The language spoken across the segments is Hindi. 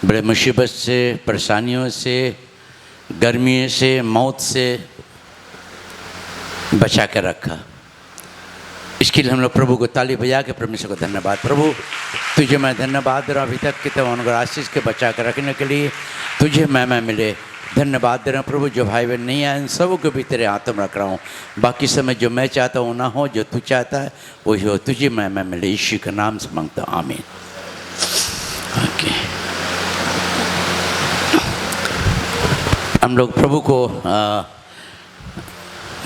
बड़े मुसीबत से, परेशानियों से, गर्मी से, मौत से बचा कर रखा। इसके लिए हम लोग प्रभु को ताली बजा के परमेश्वर को धन्यवाद। प्रभु तुझे मैं धन्यवाद दे रहा हूँ, अभी तक के तमाम आशीष के बचा कर रखने के लिए तुझे मैं मिले धन्यवाद दे रहा हूँ। प्रभु जो भाई बहन नहीं आए इन सबों को भी तेरे हाथों में रख रहा हूँ। बाकी समय जो मैं चाहता हूँ ना हो, जो तू चाहता है वही हो। तुझे मैं मिले, यीशु के नाम से मांगता हूँ, आमीन। ओके, हम लोग प्रभु को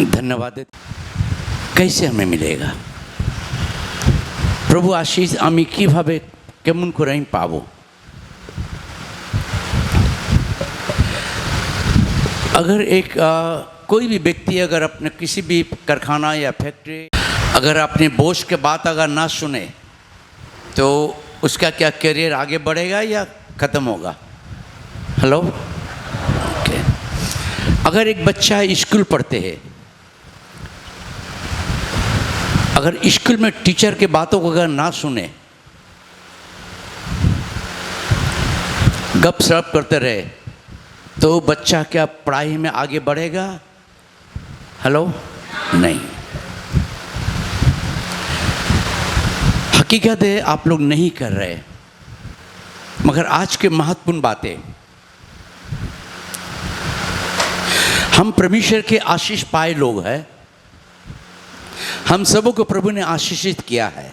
धन्यवाद देते। कैसे हमें मिलेगा प्रभु आशीष? आमी কিভাবে কেমন করে আমি পাবো? अगर एक कोई भी व्यक्ति अगर अपने किसी भी कारखाना या फैक्ट्री अगर अपने बॉस के बात अगर ना सुने तो उसका क्या करियर आगे बढ़ेगा या ख़त्म होगा? Hello, okay. अगर एक बच्चा स्कूल पढ़ते हैं, अगर स्कूल में टीचर के बातों को अगर ना सुने, गप सप करते रहे, तो बच्चा क्या पढ़ाई में आगे बढ़ेगा? हेलो, नहीं। हकीकत है आप लोग नहीं कर रहे, मगर आज के महत्वपूर्ण बातें हम परमेश्वर के आशीष पाए लोग हैं। हम सबों को प्रभु ने आशीषित किया है।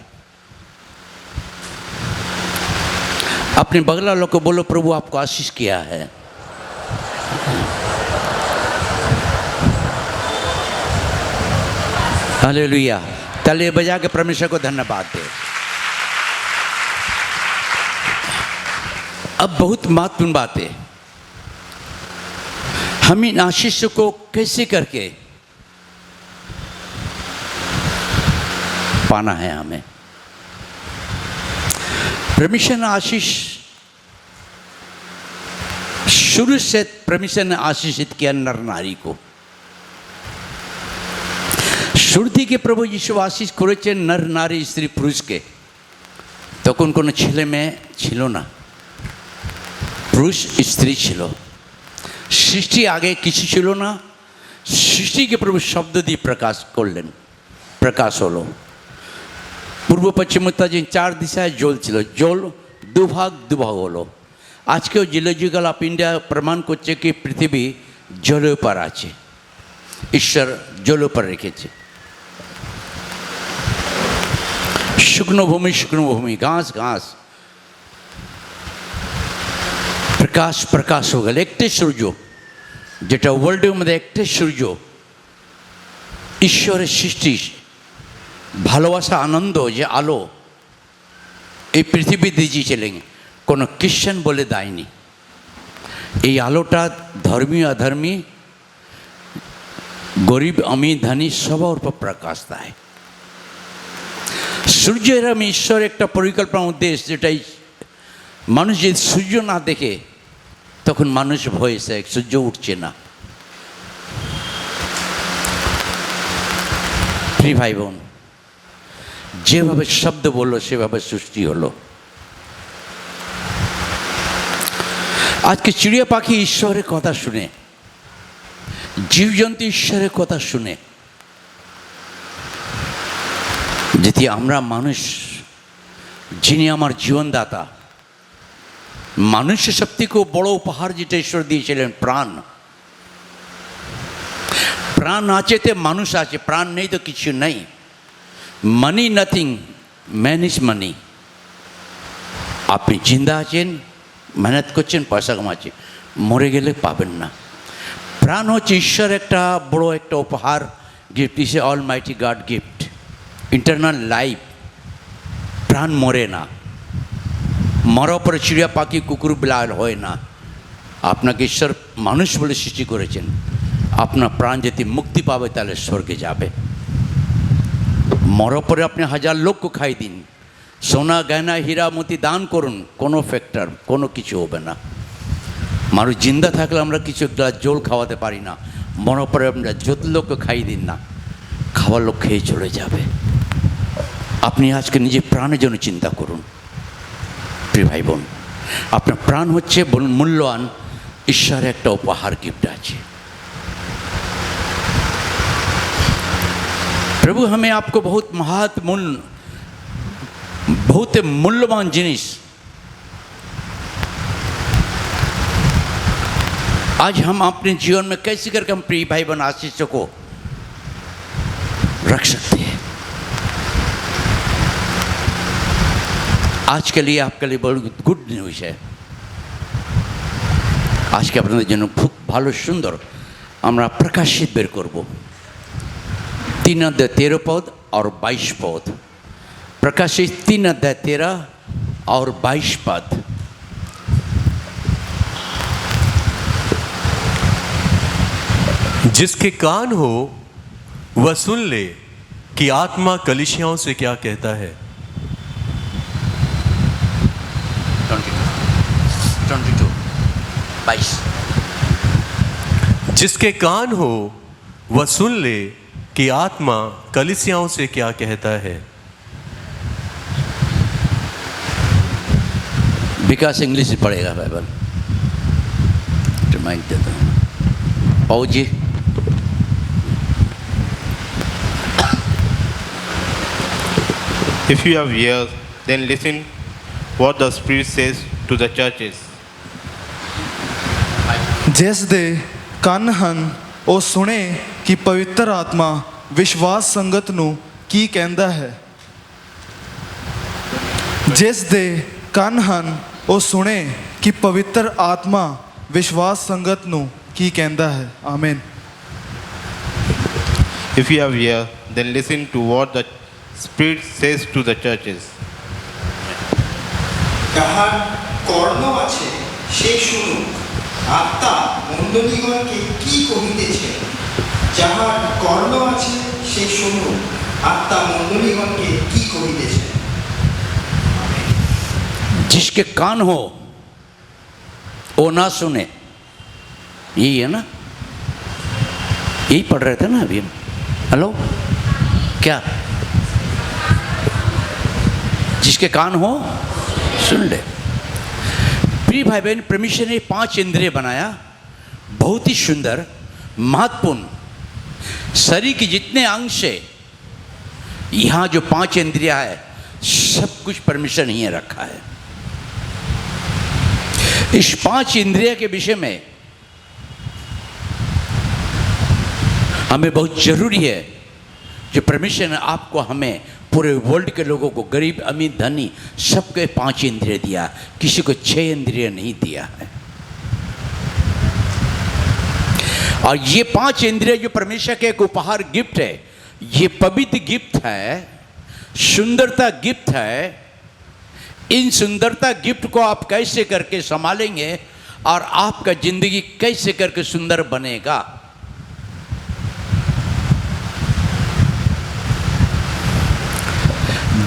अपने बगल वालों को बोलो, प्रभु आपको आशीष किया है। हालेलुया। ताली बजा के परमेश्वर को धन्यवाद दे। अब बहुत महत्वपूर्ण बात है, हम इन आशीष को कैसे करके पाना है। हमें परमेश्वर ने आशीष शुरू से परमेश्वर ने आशीषित किया नर नारी को। शुरू থেকে প্রভু যিশু আশীষ করেছেন নর নারী স্ত্রী পুরুষকে। তখন কোনো ছেলে মেয়ে ছিল না, পুরুষ স্ত্রী ছিল। সৃষ্টি আগে কিছু ছিল না, সৃষ্টিকে প্রভু শব্দ দিয়ে প্রকাশ করলেন, প্রকাশ হলো। পূর্ব পশ্চিম উত্তর চার দিশায় জল ছিল, জল দুভাগ হলো। আজকেও জিওলজিক্যাল অফ ইন্ডিয়া প্রমাণ করছে কি পৃথিবী জলের উপর আছে, ঈশ্বর জলের উপর রেখেছে। শুকনো ভূমি, ঘাস, প্রকাশ हो গেল। একটাই সূর্য, যেটা ওয়ার্ল্ডের মধ্যে একটাই সূর্য, ঈশ্বরের সৃষ্টি, ভালোবাসা, আনন্দ, যে আলো এই পৃথিবী দিয়েছিলেন, কোনো খ্রিশ্চান বলে দেয়নি। এই আলোটা ধর্মী অধর্মী, গরিব अमीर धनी সবার উপর প্রকাশ দেয়। সূর্যের আমি ঈশ্বর একটা পরিকল্পনা উদ্দেশ্য, যেটাই মানুষ যদি সূর্য না দেখে তখন মানুষ ভয়ে যায়, সূর্য উঠছে না। প্রিয় ভাই বোন, যেভাবে শব্দ বললো সেভাবে সৃষ্টি হলো। আজকে চিড়িয়া পাখি ঈশ্বরের কথা শুনে, জীবজন্তু ঈশ্বরের কথা শুনে, যদি আমরা মানুষ, যিনি আমার জীবনদাতা, মানুষের সবথেকে বড় উপহার যেটা ঈশ্বর দিয়েছিলেন প্রাণ। প্রাণ আছে তো মানুষ আছে, প্রাণ নেই তো কিছু নেই। মানি নাথিং, ম্যান ইজ মানি। আপনি জিন্দা আছেন, মেহনত করছেন, পয়সা কামাচ্ছেন, মরে গেলে পাবেন না। প্রাণ হচ্ছে ঈশ্বর একটা বড় একটা উপহার, gift is a almighty God gift, internal life. প্রাণ মরে না, মরার পরে চিড়িয়া পাখি কুকুর বিড়াল হয় না। আপনাকে ঈশ্বর মানুষ বলে সৃষ্টি করেছেন, আপনার প্রাণ যদি মুক্তি পাবে তাহলে স্বর্গে যাবে। মরার পরে আপনি হাজার লোককে খাই দিন, সোনা গয়না হীরা মতি দান করুন, কোনো ফ্যাক্টর কোনো কিছু হবে না। মানুষ জিন্দা থাকলে আমরা কিছু গ্লাস জল খাওয়াতে পারি না, মরার পরে আমরা যত লোককে খাই দিন না, খাওয়ার লোক খেয়ে চলে যাবে। আপনি আজকে নিজের প্রাণের জন্য চিন্তা করুন। প্রিয় ভাই বোন, আপনার প্রাণ হচ্ছে মূল্যবান ঈশ্বরের একটা উপহার গিফট আছে। प्रभु हमें आपको बहुत बहुत मूल्यवान जिनिस आज हम अपने जीवन में कैसे करके हम प्रिय भाई बहन आशीषों को रख सकते हैं। आज के लिए आपके लिए बहुत गुड न्यूज है। आज के আপনাদের জন্য খুব ভালো সুন্দর আমরা প্রকাশিত বের করব 3 अध्याय 13 पद और 22 पद। प्रकाशित 3 अध्याय 13 और 22 पद। जिसके कान हो वह सुन ले कि आत्मा कलीसियाओं से क्या कहता है। 22। जिसके कान हो वह सुन ले कि आत्मा कलीसियाओं से क्या कहता है। विकास इंग्लिश ही पढ़ेगा बाइबल। माइक देता हूँ पाऊ जी। If you have ears, then listen what the Spirit says to the churches. जिस दे ਕੰਨ ਹਨ ਉਹ ਸੁਣੇ ਕਿ ਪਵਿੱਤਰ ਆਤਮਾ ਵਿਸ਼ਵਾਸ ਸੰਗਤ ਨੂੰ ਕੀ ਕਹਿੰਦਾ ਹੈ। ਜਿਸ ਦੇ ਕੰਨ ਹਨ ਉਹ ਸੁਣੇ ਕਿ ਪਵਿੱਤਰ ਆਤਮਾ ਵਿਸ਼ਵਾਸ ਸੰਗਤ ਨੂੰ ਕੀ ਕਹਿੰਦਾ ਹੈ। ਆਮੀਨ। If you have ears, then listen to what the Spirit says to the churches. যাহার কর্ণ আছে সে শুনুক, আত্মা মণ্ডলীগণকে কি কহিতেছে। যাহার কর্ণ আছে সে শুনুক, আত্মা মণ্ডলীগণকে কি কহিতেছে। जिसके कान हो वो ना सुने, यही है ना, यही पढ़ रहे थे ना अभी हम। हेलो क्या? जिसके कान हो सुन ले। प्रिय भाई बहन, परमेश्वर ने 5 इंद्रिय बनाया, बहुत ही सुंदर महत्वपूर्ण। शरीर के जितने अंश है यहाँ जो 5 इंद्रिया है सब कुछ परमेश्वर ने ही रखा है। इस 5 इंद्रिय के विषय में हमें बहुत जरूरी है जो परमेश्वर ने आपको हमें पूरे वर्ल्ड के लोगों को गरीब अमीर धनी सबके 5 इंद्रिय दिया, किसी को 6 इंद्रिय नहीं दिया है। और ये 5 इंद्रिय जो परमेश्वर के एक उपहार गिफ्ट है, ये पवित्र गिफ्ट है, सुंदरता गिफ्ट है। इन सुंदरता गिफ्ट को आप कैसे करके संभालेंगे और आपका जिंदगी कैसे करके सुंदर बनेगा।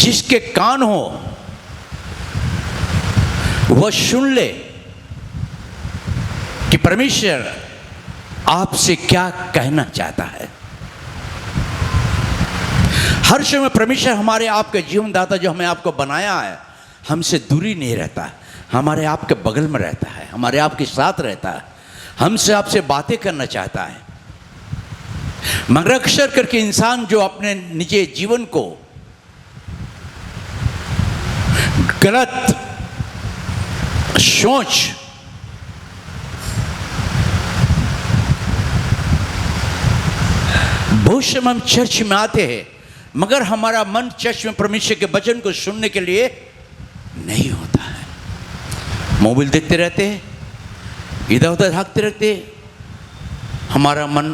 जिसके कान हो वह सुन ले कि परमेश्वर आपसे क्या कहना चाहता है। हर समय परमेश्वर हमारे आपके जीवन दाता जो हमें आपको बनाया है हमसे दूरी नहीं रहता है, हमारे आपके बगल में रहता है, हमारे आपके साथ रहता है, हमसे आपसे बातें करना चाहता है। मगर अक्सर करके इंसान जो अपने निजी जीवन को गलत सोच बहुत समय हम चर्च में आते हैं मगर हमारा मन चर्च में परमेश्वर के वचन को सुनने के लिए नहीं होता है। मोबाइल देखते रहते हैं, इधर उधर भागते रहते हैं, हमारा मन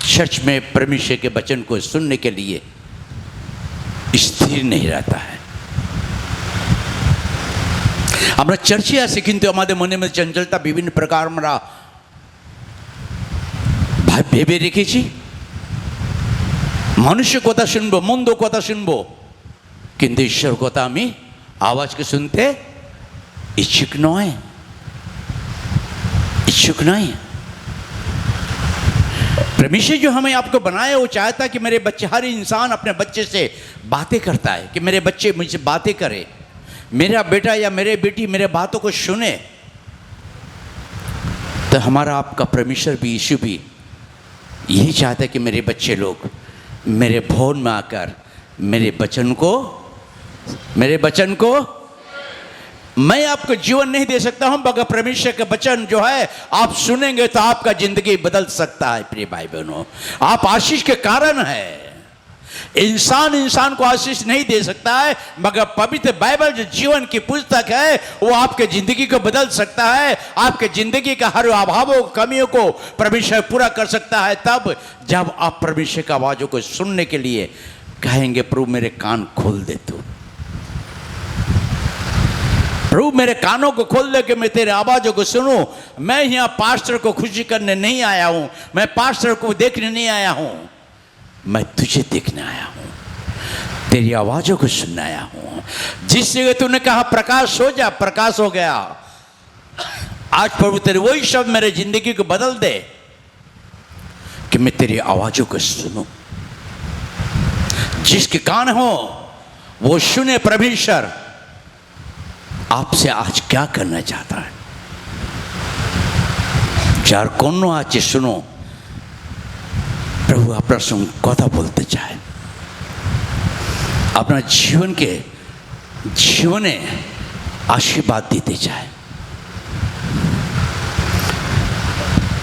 चर्च में परमेश्वर के वचन को सुनने के लिए स्थिर नहीं रहता है। আমরা চার্চে আসি কিন্তু আমাদের মনে মধ্যে চঞ্চলতা বিভিন্ন প্রকার আমরা ভেবে রেখেছি। মানুষের কথা শুনবো, মন্দ কথা শুনবো, কিন্তু ঈশ্বর কথা আমি आवाज़ को सुनते इच्छुक नয়, इच्छुक नहीं। परमेश्वर जो हमें आपको बनाया वो चाहता है कि मेरे बच्चे, हर इंसान अपने बच्चे से बातें करता है कि मेरे बच्चे मुझसे बातें करें, मेरा बेटा या मेरे बेटी मेरे बातों को सुने, तो हमारा आपका परमेश्वर भी, यीशु भी यही चाहता है कि मेरे बच्चे लोग मेरे भवन में आकर मेरे वचन को मैं आपको जीवन नहीं दे सकता हूं, मगर परमेश्वर का वचन जो है आप सुनेंगे तो आपका जिंदगी बदल सकता है। प्रिय भाई बहनों, आप आशीष के कारण है। इंसान को आशीष नहीं दे सकता है, मगर पवित्र बाइबल जो जीवन की पुस्तक है वो आपके जिंदगी को बदल सकता है। आपके जिंदगी का हर अभावों कमियों को परमेश्वर पूरा कर सकता है, तब जब आप परमेश्वर की आवाजों को सुनने के लिए कहेंगे, प्रभु मेरे कान खोल दे तू, प्रभु मेरे कानों को खोल दे कि मैं तेरे आवाजों को सुनूं। मैं यहाँ पास्टर को खुशी करने नहीं आया हूं, मैं पास्टर को देखने नहीं आया हूं, मैं तुझे देखने आया हूं, तेरी आवाजों को सुनने आया हूं। जिस जगह तूने कहा प्रकाश हो जा, प्रकाश हो गया। आज प्रभु तेरे वही शब्द मेरे जिंदगी को बदल दे कि मैं तेरी आवाजों को सुनूं। जिसके कान हो वो सुने परमेश्वर आपसे आज क्या करना चाहता है। যার কর্ণ আছে শুনো, প্রভু আপনার সঙ্গে কথা বলতে চায়, আপনার জীবনে आशीर्वाद देते चाहे।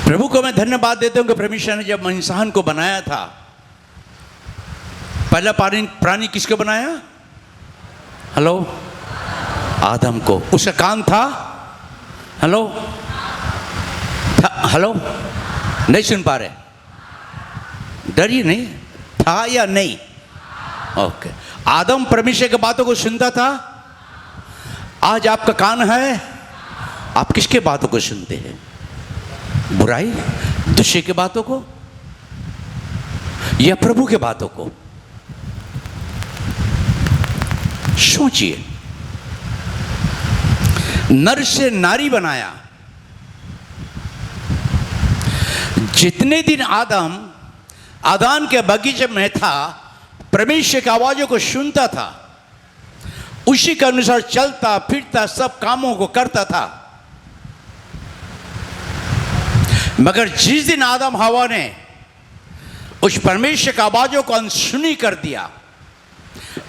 प्रभु को मैं धन्यवाद देता हूं कि परमेश्वर ने जब इंसान को बनाया था, पहला प्राणी किसको बनाया? हेलो, आदम को। उसका कान था? हेलो हेलो, नहीं सुन पा रहे? डरिए नहीं, था या नहीं? ओके। आदम परमेश्वर की बातों को सुनता था। आज आपका कान है, आप किसके बातों को सुनते हैं? बुराई, दूसरे के बातों को या प्रभु के बातों को? सोचिए। नर से नारी बनाया। जितने दिन आदम के बगीचे में था, परमेश्वर की आवाजों को सुनता था, उसी के अनुसार चलता फिरता सब कामों को करता था। मगर जिस दिन आदम हवा ने उस परमेश्वर की आवाजों को अनसुनी कर दिया,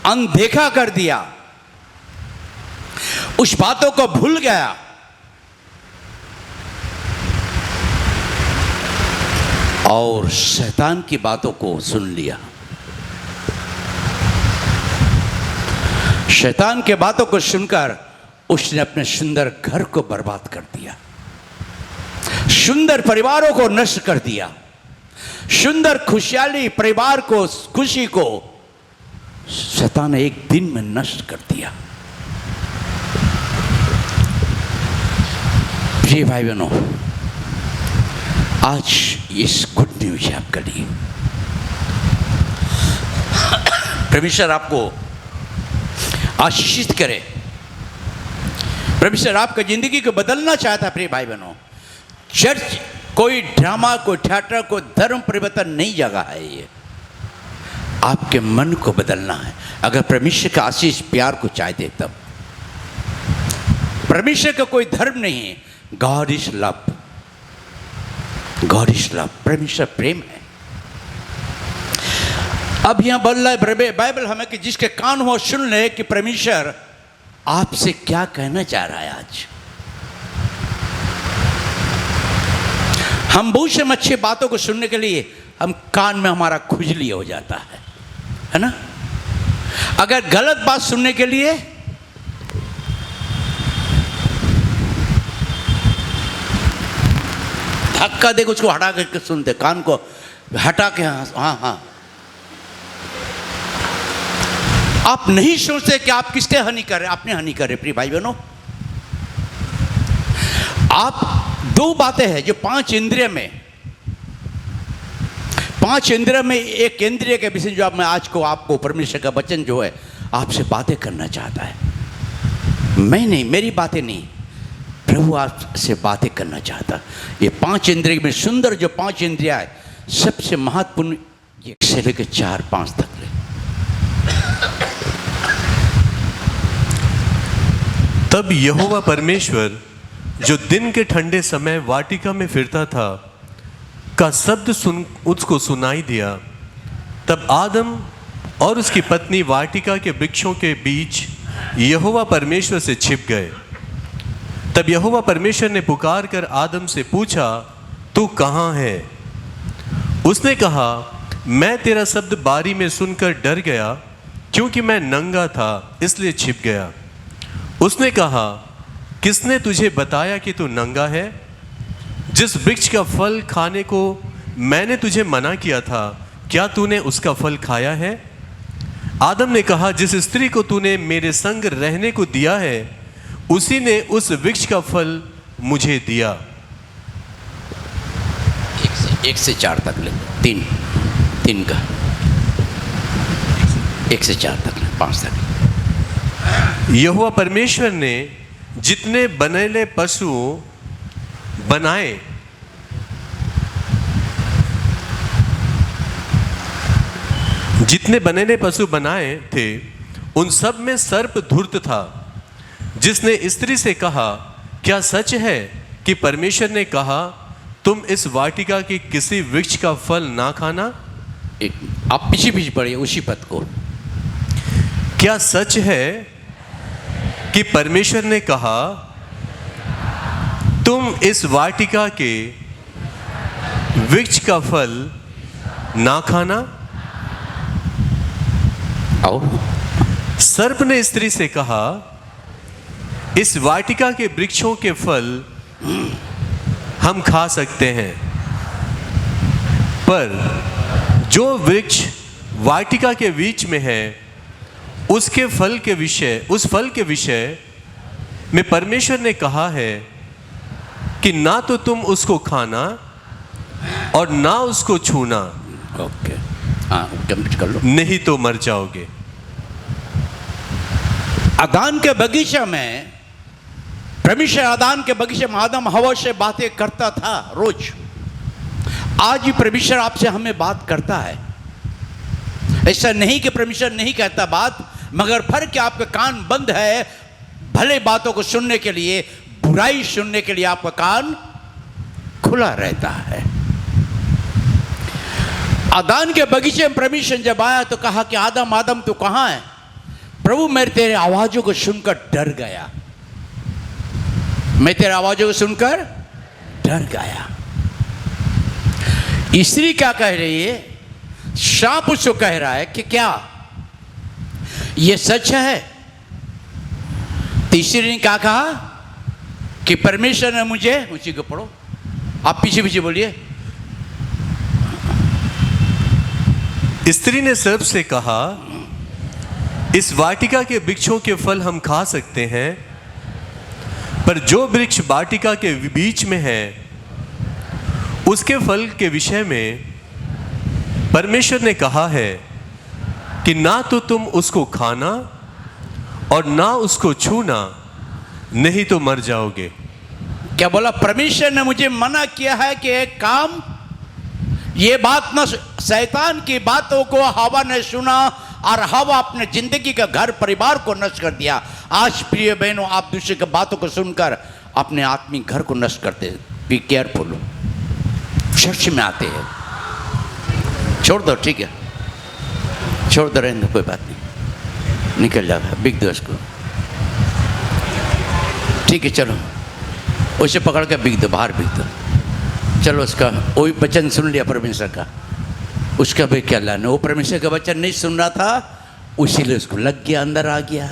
अनदेखा कर दिया, उस बातों को भूल गया, और शैतान की बातों को सुन लिया। शैतान के बातों को सुनकर उसने अपने सुंदर घर को बर्बाद कर दिया, सुंदर परिवारों को नष्ट कर दिया, सुंदर खुशहाली परिवार को, खुशी को शैतान ने एक दिन में नष्ट कर दिया। प्रिय भाई बहनों, आज इस गुड न्यूज है आपके लिए। परमेश्वर आपको आशीषित करे। परमेश्वर आपका जिंदगी को बदलना चाहता है। प्रिय भाई बहनों, चर्च कोई ड्रामा, कोई थिएटर, कोई धर्म परिवर्तन नहीं जगह है। ये आपके मन को बदलना है। अगर परमेश्वर का आशीष प्यार को चाहते तब। परमेश्वर का कोई धर्म नहीं है। God is love, God is love. परमेश्वर प्रेम है। अब यहां बोल रहा है बाइबल हमें कि जिसके कान हो सुन ले कि परमेश्वर आपसे क्या कहना चाह रहा है। आज हम बहुत से अच्छी बातों को सुनने के लिए हम कान में हमारा खुजली हो जाता है ना। अगर गलत बात सुनने के लिए धक्का देकर उसको हटा करके सुनते, कान को हटा के हाँ हाँ। आप नहीं सोचते कि आप किसके हानि कर रहे, आपने हानि कर रहे। प्रिय भाई बहनों, आप दो बातें हैं जो पांच इंद्रिय में एक इंद्रिय के विषय जो अब मैं आज को आपको परमेश्वर का वचन जो है आपसे बातें करना चाहता है। मैं नहीं, मेरी बातें नहीं, प्रभु आपसे बातें करना चाहता। ये पांच इंद्रिय में सुंदर जो पांच इंद्रिया है, सबसे महत्वपूर्ण ये से लेकर 4, 5 तक ले। तब यहोवा परमेश्वर जो दिन के ठंडे समय वाटिका में फिरता था का शब्द उसको सुनाई दिया। तब आदम और उसकी पत्नी वाटिका के वृक्षों के बीच यहोवा परमेश्वर से छिप गए। तब यहोवा परमेश्वर ने पुकार कर आदम से पूछा, तू कहाँ है? उसने कहा, मैं तेरा शब्द बारी में सुनकर डर गया, क्योंकि मैं नंगा था इसलिए छिप गया। उसने कहा, किसने तुझे बताया कि तू नंगा है? जिस वृक्ष का फल खाने को मैंने तुझे मना किया था, क्या तूने उसका फल खाया है? आदम ने कहा, जिस स्त्री को तूने मेरे संग रहने को दिया है, उसी ने उस वृक्ष का फल मुझे दिया। 1 से 4 तक ले, 3 का 1 से 4 तक ले, 5 तक। यहोवा परमेश्वर ने जितने बनेले पशु बनाए, जितने बनेले पशु बनाए थे, उन सब में सर्प धूर्त था, जिसने स्त्री से कहा, क्या सच है कि परमेश्वर ने कहा, तुम इस वाटिका के किसी वृक्ष का फल ना खाना? आप पीछे पढ़िए उसी पद को। क्या सच है कि परमेश्वर ने कहा, तुम इस वाटिका के वृक्ष का फल ना खाना? और सर्प ने स्त्री से कहा, इस वाटिका के वृक्षों के फल हम खा सकते हैं, पर जो वृक्ष वाटिका के बीच में है, उस फल के विषय में परमेश्वर ने कहा है कि ना तो तुम उसको खाना और ना उसको छूना, ओके, हाँ कंप्लीट कर लो, नहीं तो मर जाओगे। अदान के बगीचे में परमेश्वर आदान के बगीचे में आदम हवा से बातें करता था रोज। आज भी परमेश्वर आपसे हमें बात करता है। ऐसा नहीं कि परमेश्वर नहीं कहता बात, मगर फर्क क्या, आपका कान बंद है भले बातों को सुनने के लिए, बुराई सुनने के लिए आपका कान खुला रहता है। आदान के बगीचे में परमेश्वर जब आया तो कहा कि आदम आदम तू कहाँ है? प्रभु मैं तेरे आवाजों को सुनकर डर गया, मैं तेरे आवाजों को सुनकर डर गया। स्त्री क्या कह रही है? सांप उसको कह रहा है कि क्या ये सच है? तीसरी ने क्या कहा कि परमेश्वर ने मुझे, उसी को पढ़ो, आप पीछे पीछे बोलिए। स्त्री ने सर्प से कहा, इस वाटिका के वृक्षों के फल हम खा सकते हैं, पर जो वृक्ष वाटिका के बीच में है, उसके फल के विषय में परमेश्वर ने कहा है कि ना तो तुम उसको खाना और ना उसको छूना, नहीं तो मर जाओगे। क्या बोला? परमेश्वर ने मुझे मना किया है कि एक काम, ये बात न, शैतान की बातों को हवा ने सुना और हवा अपने जिंदगी का घर परिवार को नष्ट कर दिया। आज प्रिय बहनों, आप दूसरे की बातों को सुनकर अपने आत्मिक घर को नष्ट करते हैं। Be careful. चर्च में आते हैं, छोड़ दो, ठीक है, छोड़ दो, रहने दो, कोई बात नहीं, निकल जाएगा, बिक दो उसको, ठीक है, चलो उसे पकड़ के बिक दो, बाहर बिक दो, चलो उसका वही वचन सुन लिया परमेश्वर का, उसका भी क्या लाना, वो परमेश्वर का वचन नहीं सुन रहा था, उसीलिए उसको लग गया, अंदर आ गया।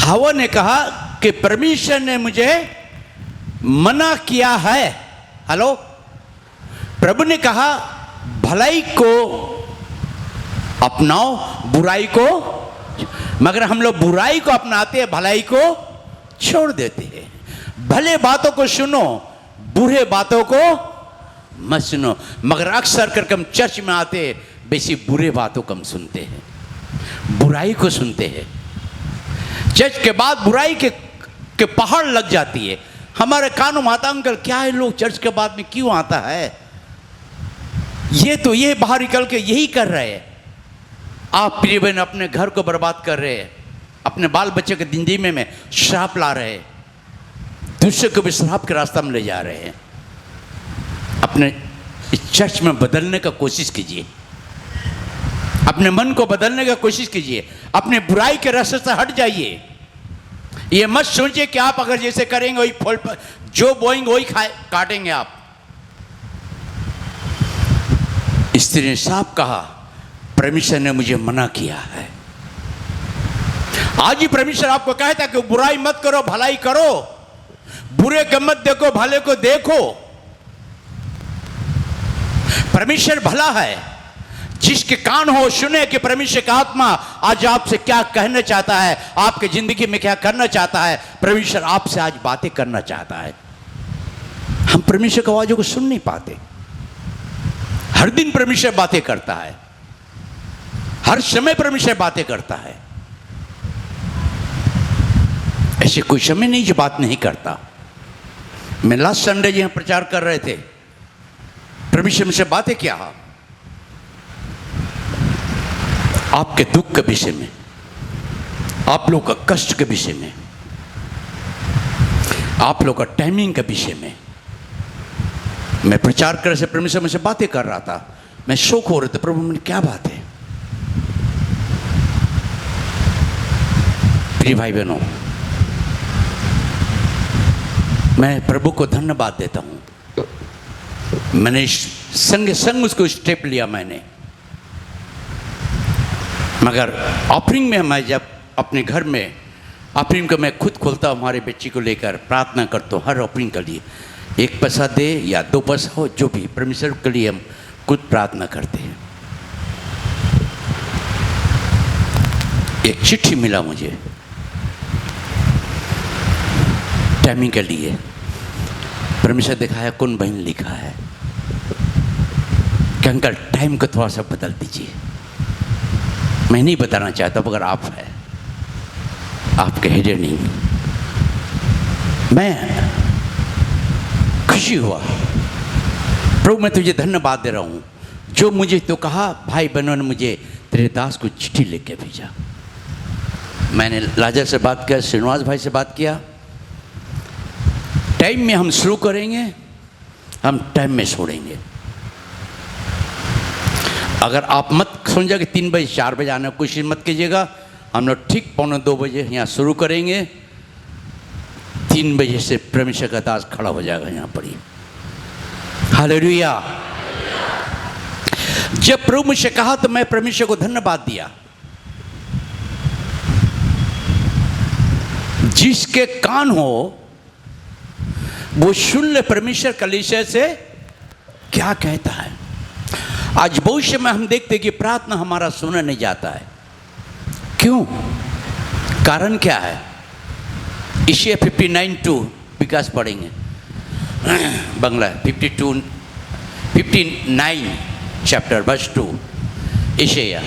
हवा ने कहा कि परमेश्वर ने मुझे मना किया है। हेलो, प्रभु ने कहा भलाई को अपनाओ, बुराई को, मगर हम लोग बुराई को अपनाते हैं, भलाई को छोड़ देते हैं। भले बातों को सुनो, बुरे बातों को मत सुनो। मगर अक्सर करके हम चर्च में आते बेसी बुरे बातों को हम सुनते हैं, बुराई को सुनते हैं। चर्च के बाद बुराई के पहाड़ लग जाती है हमारे कानों में। आता अंकल क्या है, लोग चर्च के बाद में क्यों आता है, ये बाहर निकल के यही कर रहे हैं। आप प्रिय बहन अपने घर को बर्बाद कर रहे हैं, अपने बाल बच्चे के जिंदगी में श्राप ला रहे हैं, दूसरे को भी श्राप के रास्ता में ले जा रहे हैं। अपने इस चर्च में बदलने का कोशिश कीजिए, अपने मन को बदलने का कोशिश कीजिए, अपने बुराई के रास्ते से हट जाइए। ये मत सोचिए कि आप अगर जैसे करेंगे वही फल, जो बोएंगे वही काटेंगे आप। स्त्री ने साफ कहा, परमेश्वर ने मुझे मना किया है। आज ही परमेश्वर आपको कहता है कि बुराई मत करो, भलाई करो, बुरे को मत देखो, भले को देखो। परमेश्वर भला है, जिसके कान हो सुने कि परमेश्वर का आत्मा आज आपसे क्या कहना चाहता है, आपके जिंदगी में क्या करना चाहता है। परमेश्वर आपसे आज बातें करना चाहता है। हम परमेश्वर की आवाज़ों को सुन नहीं पाते। हर दिन परमेश्वर बातें करता है, हर समय परमेश्वर बातें करता है। ऐसे कोई समय नहीं जो बात नहीं करता। मैं लास्ट संडे यहां प्रचार कर रहे थे, परमेश्वर मुझसे बातें क्या, आपके दुख के विषय में, आप लोग का कष्ट के विषय में, आप लोग का टाइमिंग के विषय में। मैं प्रचार करने से परमेश्वर मुझसे बातें कर रहा था। मैं शौक हो रहे थे, प्रभु मैंने क्या बात है। प्रिय भाई बहनों, मैं प्रभु को धन्यवाद देता हूं। मैंने संग संग उसको स्टेप लिया मैंने, मगर ऑफरिंग में मैं जब अपने घर में ऑफरिंग को मैं खुद खोलता हूँ, हमारे बच्ची को लेकर प्रार्थना करता हूँ हर ऑफरिंग के लिए। 1 पैसा दे या 2 पैसा हो, जो भी, परमेश्वर के लिए हम खुद प्रार्थना करते हैं। एक चिट्ठी मिला मुझे टाइमिंग के लिए। परमेश्वर दिखाया कौन बहन लिखा है कि अंकल टाइम को थोड़ा सा बदल दीजिए। मैं नहीं बताना चाहता, मगर आप है, आपके हृदय नहीं। मैं खुशी हुआ। प्रभु मैं तुझे धन्यवाद दे रहा हूँ, जो मुझे तो कहा भाई बहनों ने मुझे तेरे दास को चिट्ठी लेके भेजा। मैंने लाजा से बात किया, श्रीनिवास भाई से बात किया। टाइम में हम शुरू करेंगे, हम टाइम में छोड़ेंगे। अगर आप मत समझा कि 3 बजे 4 बजे आने की कोशिश मत कीजिएगा। हम लोग ठीक 1:45 बजे यहाँ शुरू करेंगे। 3 बजे से परमेश्वर का दास खड़ा हो जाएगा यहाँ पर ही। हालेलुया। जब प्रभु मुझसे कहा तो मैं परमेश्वर को धन्यवाद दिया। जिसके कान हो वो सुन ले परमेश्वर कलीसिया से क्या कहता है। आज भविष्य में हम देखते कि प्रार्थना हमारा सुना नहीं जाता है। क्यों? कारण क्या है? इसे 59:2 विकास पढ़ेंगे, बंगला 59 chapter verse 2 Isaiah.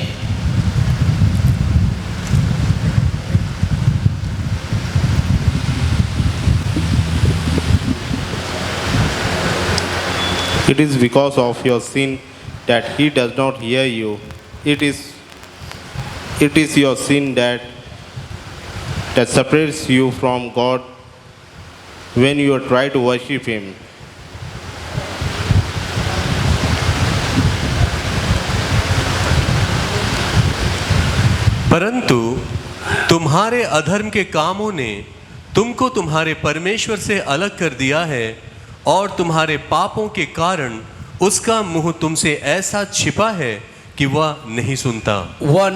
It is because of your sin that he does not hear you. It is your sin that separates you from God when you try to worship him. परंतु तुम्हारे अधर्म के कामों ने तुमको तुम्हारे परमेश्वर से अलग कर दिया है, और तुम्हारे पापों के कारण उसका मुंह तुमसे ऐसा छिपा है कि वह नहीं सुनता। वो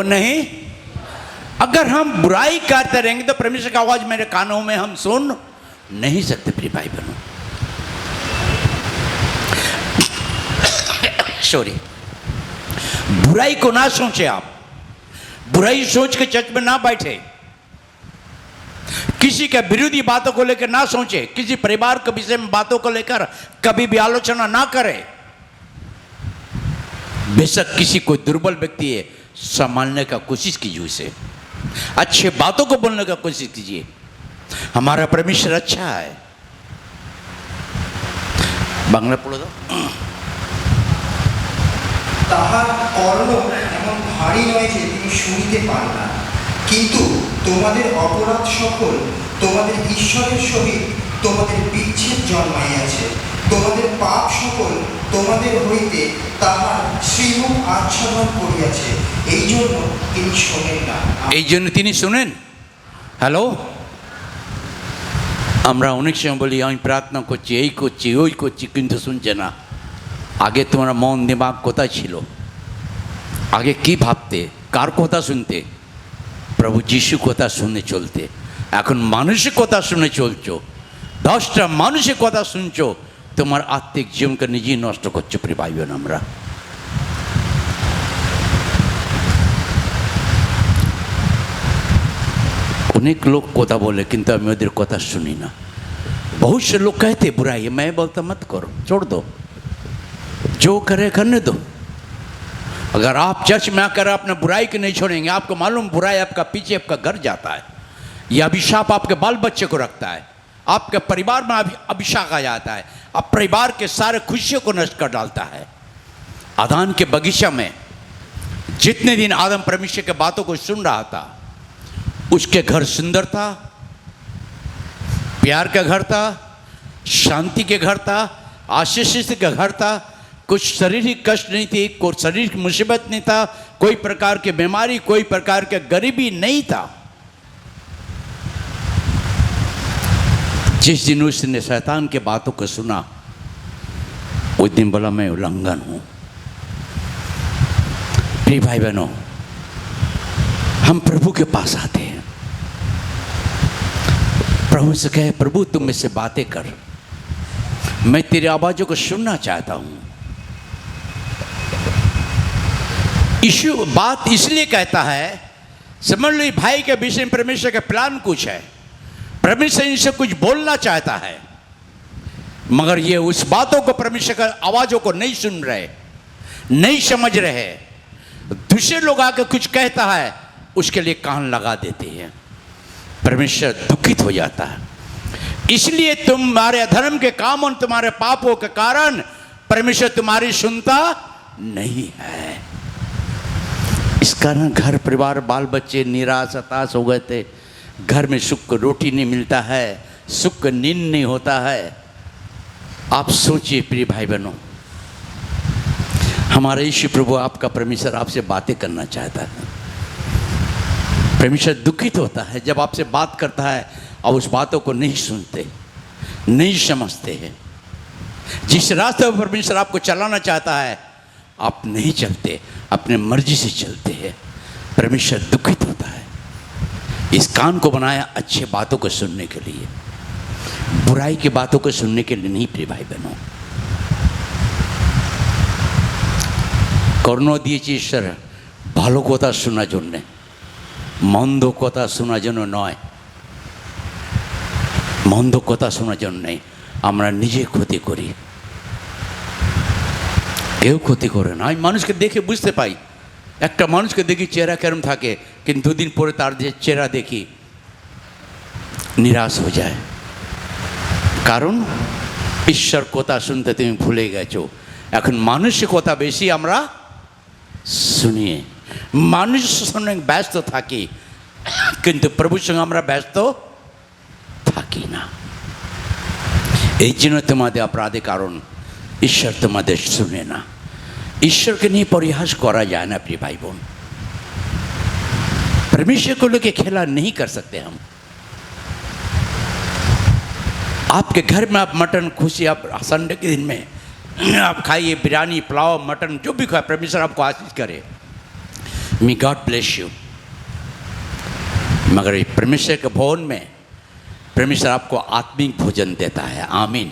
नहीं। अगर हम बुराई करते रहेंगे तो परमेश्वर की आवाज मेरे कानों में हम सुन नहीं सकते। प्रिय भाई बहनों, सॉरी, बुराई को ना सोचे आप। बुराई सोच के चर्च में ना बैठे। किसी के विरोधी बातों को लेकर ना सोचे। किसी परिवार के विषय में बातों को लेकर कभी भी आलोचना ना करें। बेशक किसी कोई दुर्बल व्यक्ति है, संभालने का कोशिश कीजिए, उसे अच्छे बातों को बोलने का कोशिश कीजिए। हमारा परमेश्वर अच्छा है। বাংলা পড়ে দাও। তাহার কর্ণ এমন এমন ভারী নয় যে তিনি শুনিতে পান না, কিন্তু তোমাদের অপরাধ সকল তোমাদের ঈশ্বরের সহিত তোমাদের বিচ্ছেদ জন্মাইয়াছে। তোমাদের পাপ সকল তোমাদের হইতে তাহার শ্রীমুখ আচ্ছাদন করিয়াছে, এই জন্য তিনি শোনেন না। এই জন্য তিনি শুনেন। হ্যালো, আমরা অনেক সময় বলি আমি প্রার্থনা করছি, এই করছি, ওই করছি, কিন্তু শুনছে না। আগে তোমার মন দিমাগ কোথায় ছিল? আগে কি ভাবতে, কার কথা শুনতে? প্রভু যিশু কথা শুনে চলতে। এখন মানুষের কথা শুনে চলছো, 10টা মানুষের কথা শুনছো, তোমার আত্মিক জীবনকে নিজেই নষ্ট করছো। প্রিয় ভাই বোন, আমরা अनेक लोग कोता बोले किंतु मैं उधर कोता सुनी ना। बहुत से लोग कहते बुराई, मैं बोलता मत करो, छोड़ दो, जो करे करने दो। अगर आप चर्च में आकर अपने बुराई के नहीं छोड़ेंगे, आपको मालूम बुराई आपका पीछे आपका घर जाता है। यह अभिशाप आपके बाल बच्चे को रखता है, आपके परिवार में अभिशाप आ जाता है, अब परिवार के सारे खुशियों को नष्ट कर डालता है। आदान के बगीचा में जितने दिन आदम परमेश्वर के बातों को सुन रहा था, उसके घर सुंदर था, प्यार का घर था, शांति के घर था, आशीष का घर था, कुछ शारीरिक कष्ट नहीं थी, कोई शारीरिक मुसीबत नहीं था, कोई प्रकार की बीमारी, कोई प्रकार के गरीबी नहीं था। जिस दिन उसने शैतान के बातों को सुना, उस दिन बोला मैं उल्लंघन हूं। प्रिय भाई बहनों, हम प्रभु के पास आते हैं, प्रभु से कहे प्रभु तुम मुझसे बातें कर, मैं तेरी आवाज़ों को सुनना चाहता हूं। यीशु बात इसलिए कहता है, समझ लो भाई के विषय में परमेश्वर का प्लान कुछ है, परमेश्वर इनसे कुछ बोलना चाहता है, मगर ये उस बातों को, परमेश्वर की आवाज़ों को नहीं सुन रहे, नहीं समझ रहे। दूसरे लोग आकर कुछ कहता है, उसके लिए कान लगा देते हैं, परमेश्वर दुखित हो जाता है। इसलिए तुम्हारे अधर्म के काम और तुम्हारे पापों के कारण परमेश्वर तुम्हारी सुनता नहीं है। इस कारण घर परिवार बाल बच्चे निराश हताश हो गए थे, घर में सुख को रोटी नहीं मिलता है, सुख को नींद नहीं होता है। आप सोचिए प्रिय भाई बहनों, हमारा यीशु प्रभु आपका परमेश्वर आपसे बातें करना चाहता है। परमेश्वर दुखित होता है जब आपसे बात करता है और उस बातों को नहीं सुनते, नहीं समझते हैं। जिस रास्ते पर परमेश्वर आपको चलाना चाहता है आप नहीं चलते, अपने मर्जी से चलते हैं, परमेश्वर दुखित होता है। इस कान को बनाया अच्छे बातों को सुनने के लिए, बुराई की बातों को सुनने के लिए नहीं। प्रिय भाई बहनों, কর্ণ দিয়েছি ঈশ্বর ভালো কথা শোনার জন্যে, মন্দ কথা শোনার জন্য নয়। মন্দ কথা শোনার জন্যে আমরা নিজে ক্ষতি করি, কেউ ক্ষতি করে না। আমি মানুষকে দেখে বুঝতে পাই, একটা মানুষকে দেখি চেহারা কেরম থাকে, কিন্তু দুদিন পরে তার যে চেহারা দেখি নিরাশ হয়ে যায়। কারণ ঈশ্বর কথা শুনতে তুমি ভুলে গেছো। এখন মানুষের কথা বেশি আমরা শুনিয়ে মানুষের সঙ্গে ব্যস্ত থাকি, কিন্তু প্রভুর সঙ্গে আমরা ব্যস্ত থাকি না। এই জন্য তোমাদের অপরাধের কারণ ঈশ্বর তোমাদের শুনে না। ईश्वर के नहीं परिहास करा जाए ना प्रिय भाई बहन। परमेश्वर को लेकर खेला नहीं कर सकते हम। आपके घर में आप मटन खुशी, आप संडे के दिन में आप खाइए बिरयानी पुलाव मटन जो भी खाए, परमेश्वर आपको आशीष करे। मी गॉड ब्लेस यू। मगर परमेश्वर के भवन में परमेश्वर आपको आत्मिक भोजन देता है। आमीन।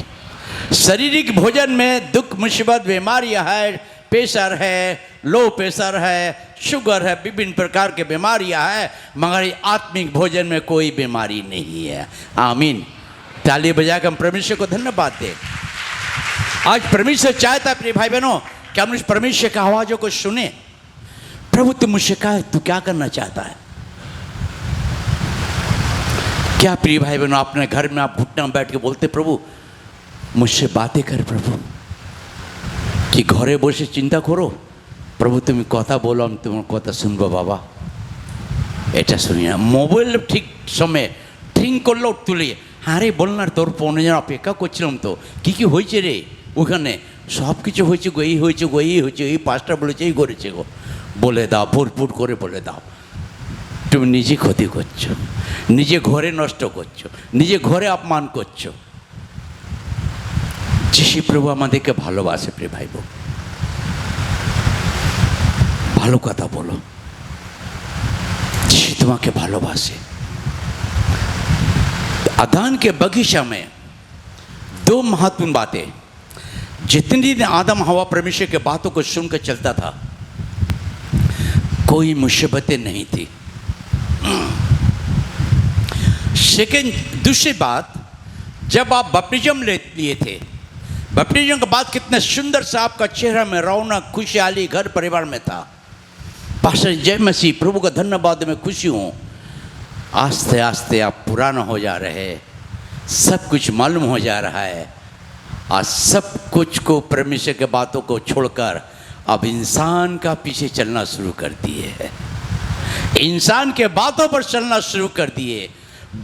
शारीरिक भोजन में दुख मुसीबत बीमारियां है, प्रेशर है, लो प्रेशर है, शुगर है, विभिन्न प्रकार के बीमारियां है, मगर आत्मिक भोजन में कोई बीमारी नहीं है। आमीन। ताली बजाकर हम परमेश्वर को धन्यवाद दें। आज परमेश्वर चाहता प्रिय भाई बहनों कि हम उस परमेश्वर की आवाज़ों को सुने। प्रभु तुम मुझसे कहा तू क्या करना चाहता है? क्या प्रिय भाई बहनों अपने घर में आप घुटना बैठ के बोलते प्रभु मुझसे बातें कर प्रभु, कि घरे बसे चिंता करो প্রভু তুমি কথা বলো, আমি তোমার কথা শুনবো বাবা, এটা শুনি না। মোবাইল ঠিক সময়ে ট্রিং করলো তুলে, হ্যাঁ রে বল না, তোর পৌনে যেন অপেক্ষা করছিলাম তো, কী হয়েছে রে ওখানে? সব কিছু হয়েছে গো, এই হয়েছে গো, এই হয়েছে, এই পাঁচটা বলেছে, এই করেছে গো, বলে দাও, ভুরপুর করে বলে দাও। তুমি নিজে ক্ষতি করছো, নিজে ঘরে নষ্ট করছো, নিজে ঘরে অপমান করছো। যিশু প্রভু আমাদেরকে ভালোবাসে প্রিয় ভাই বোন, ভালো কথা বলো, যিশু তোমাকে ভালোবাসে। अदान के बगीचा में दो महत्वपूर्ण बातें, जितनी दिन आदम हवा परमेश्वर के बातों को सुनकर चलता था, कोई मुसीबतें नहीं थी। सेकेंड, दूसरी बात, जब आप बपतिस्म लिए थे, बपतिस्म के बाद कितने सुंदर सा आपका चेहरा में रौनक, खुशहाली घर परिवार में था। पास्टर जय मसीह, प्रभु का धन्यवाद, मैं खुशी हूँ। आस्ते आस्ते आप पुराना हो जा रहे हैं, सब कुछ मालूम हो जा रहा है, और सब कुछ को परमेश्वर के बातों को छोड़कर अब इंसान का पीछे चलना शुरू कर दिए है, इंसान के बातों पर चलना शुरू कर दिए,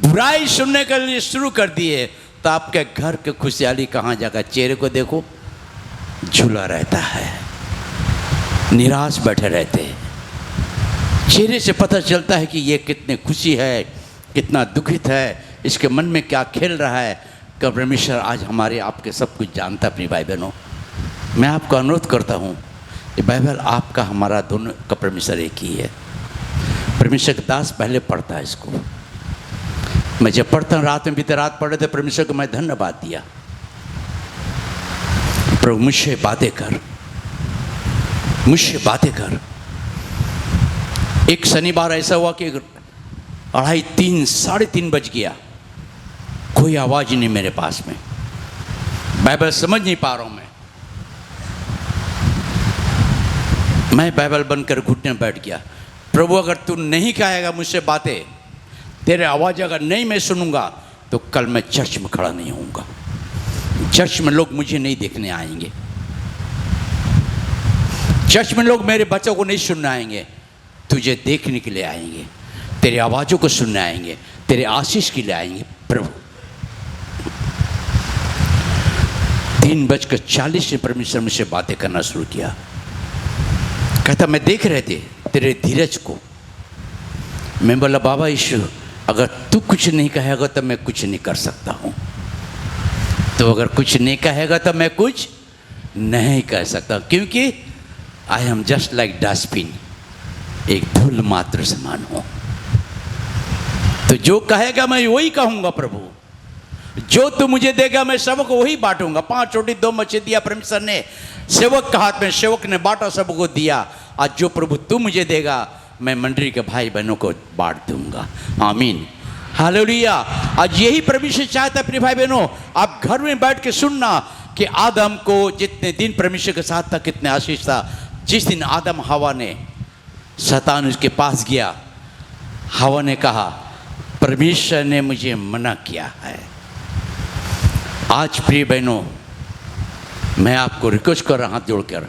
बुराई सुनने के लिए शुरू कर दिए। तो आपके घर के खुशहाली कहाँ जाएगा? चेहरे को देखो, झूला रहता है, निराश बैठे रहते हैं। चेहरे से पता चलता है कि ये कितने खुशी है, कितना दुखित है, इसके मन में क्या खेल रहा है। कि परमेश्वर आज हमारे आपके सब कुछ जानता है। अपनी भाई बहनों, मैं आपको अनुरोध करता हूँ, ये बाइबल आपका हमारा दोनों का परमेश्वर एक ही है। परमेश्वर का दास पहले पढ़ता है इसको, मैं जब पढ़ता हूँ, रात में बीते रात पढ़े थे, परमेश्वर को मैं धन्यवाद दिया, प्रभु मुझसे बातें कर, मुझसे बातें कर। एक शनिवार ऐसा हुआ कि 2:30 3:30 बज गया, कोई आवाज़ नहीं मेरे पास में, बाइबल समझ नहीं पा रहा हूँ मैं बाइबल बनकर घुटने बैठ गया। प्रभु अगर तू नहीं कहेगा मुझसे बातें, तेरे आवाज़ अगर नहीं मैं सुनूंगा, तो कल मैं चर्च में खड़ा नहीं होऊंगा, चर्च में लोग मुझे नहीं देखने आएंगे, चर्च में लोग मेरे बच्चों को नहीं सुनने आएंगे, तुझे देखने के लिए आएंगे, तेरी आवाज़ों को सुनने आएंगे, तेरे आशीष के लिए आएंगे। प्रभु 3:40 में परमेश्वर मुझसे बातें करना शुरू किया, कहता मैं देख रहे थे तेरे धीरज को। मैं बोला बाबा यीशु, अगर तू कुछ नहीं कहेगा तो मैं कुछ नहीं कर सकता हूँ, तो अगर कुछ नहीं कहेगा तो मैं कुछ नहीं कर सकता, क्योंकि I am just like dustbin, एक धूल मात्र समान हो। तो जो कहेगा मैं वही कहूँगा प्रभु, जो तू मुझे देगा मैं सबको वही बांटूंगा। 5 रोटी 2 मछली दिया परमेश्वर ने सेवक के हाथ में, सेवक ने बांटा, सबको दिया। आज जो प्रभु तू मुझे देगा मैं मंडली के भाई बहनों को बांट दूंगा। आमीन, हालेलुया। आज यही परमेश्वर चाहता है अपने भाई बहनों, आप घर में बैठ के सुनना कि आदम को जितने दिन परमेश्वर के साथ था कितने आशीष था। जिस दिन आदम हवा ने, शैतान उसके पास गया, हवा ने कहा परमेश्वर ने मुझे मना किया है। आज प्रिय बहनों, मैं आपको रिक्वेस्ट कर रहा, हाथ जोड़कर,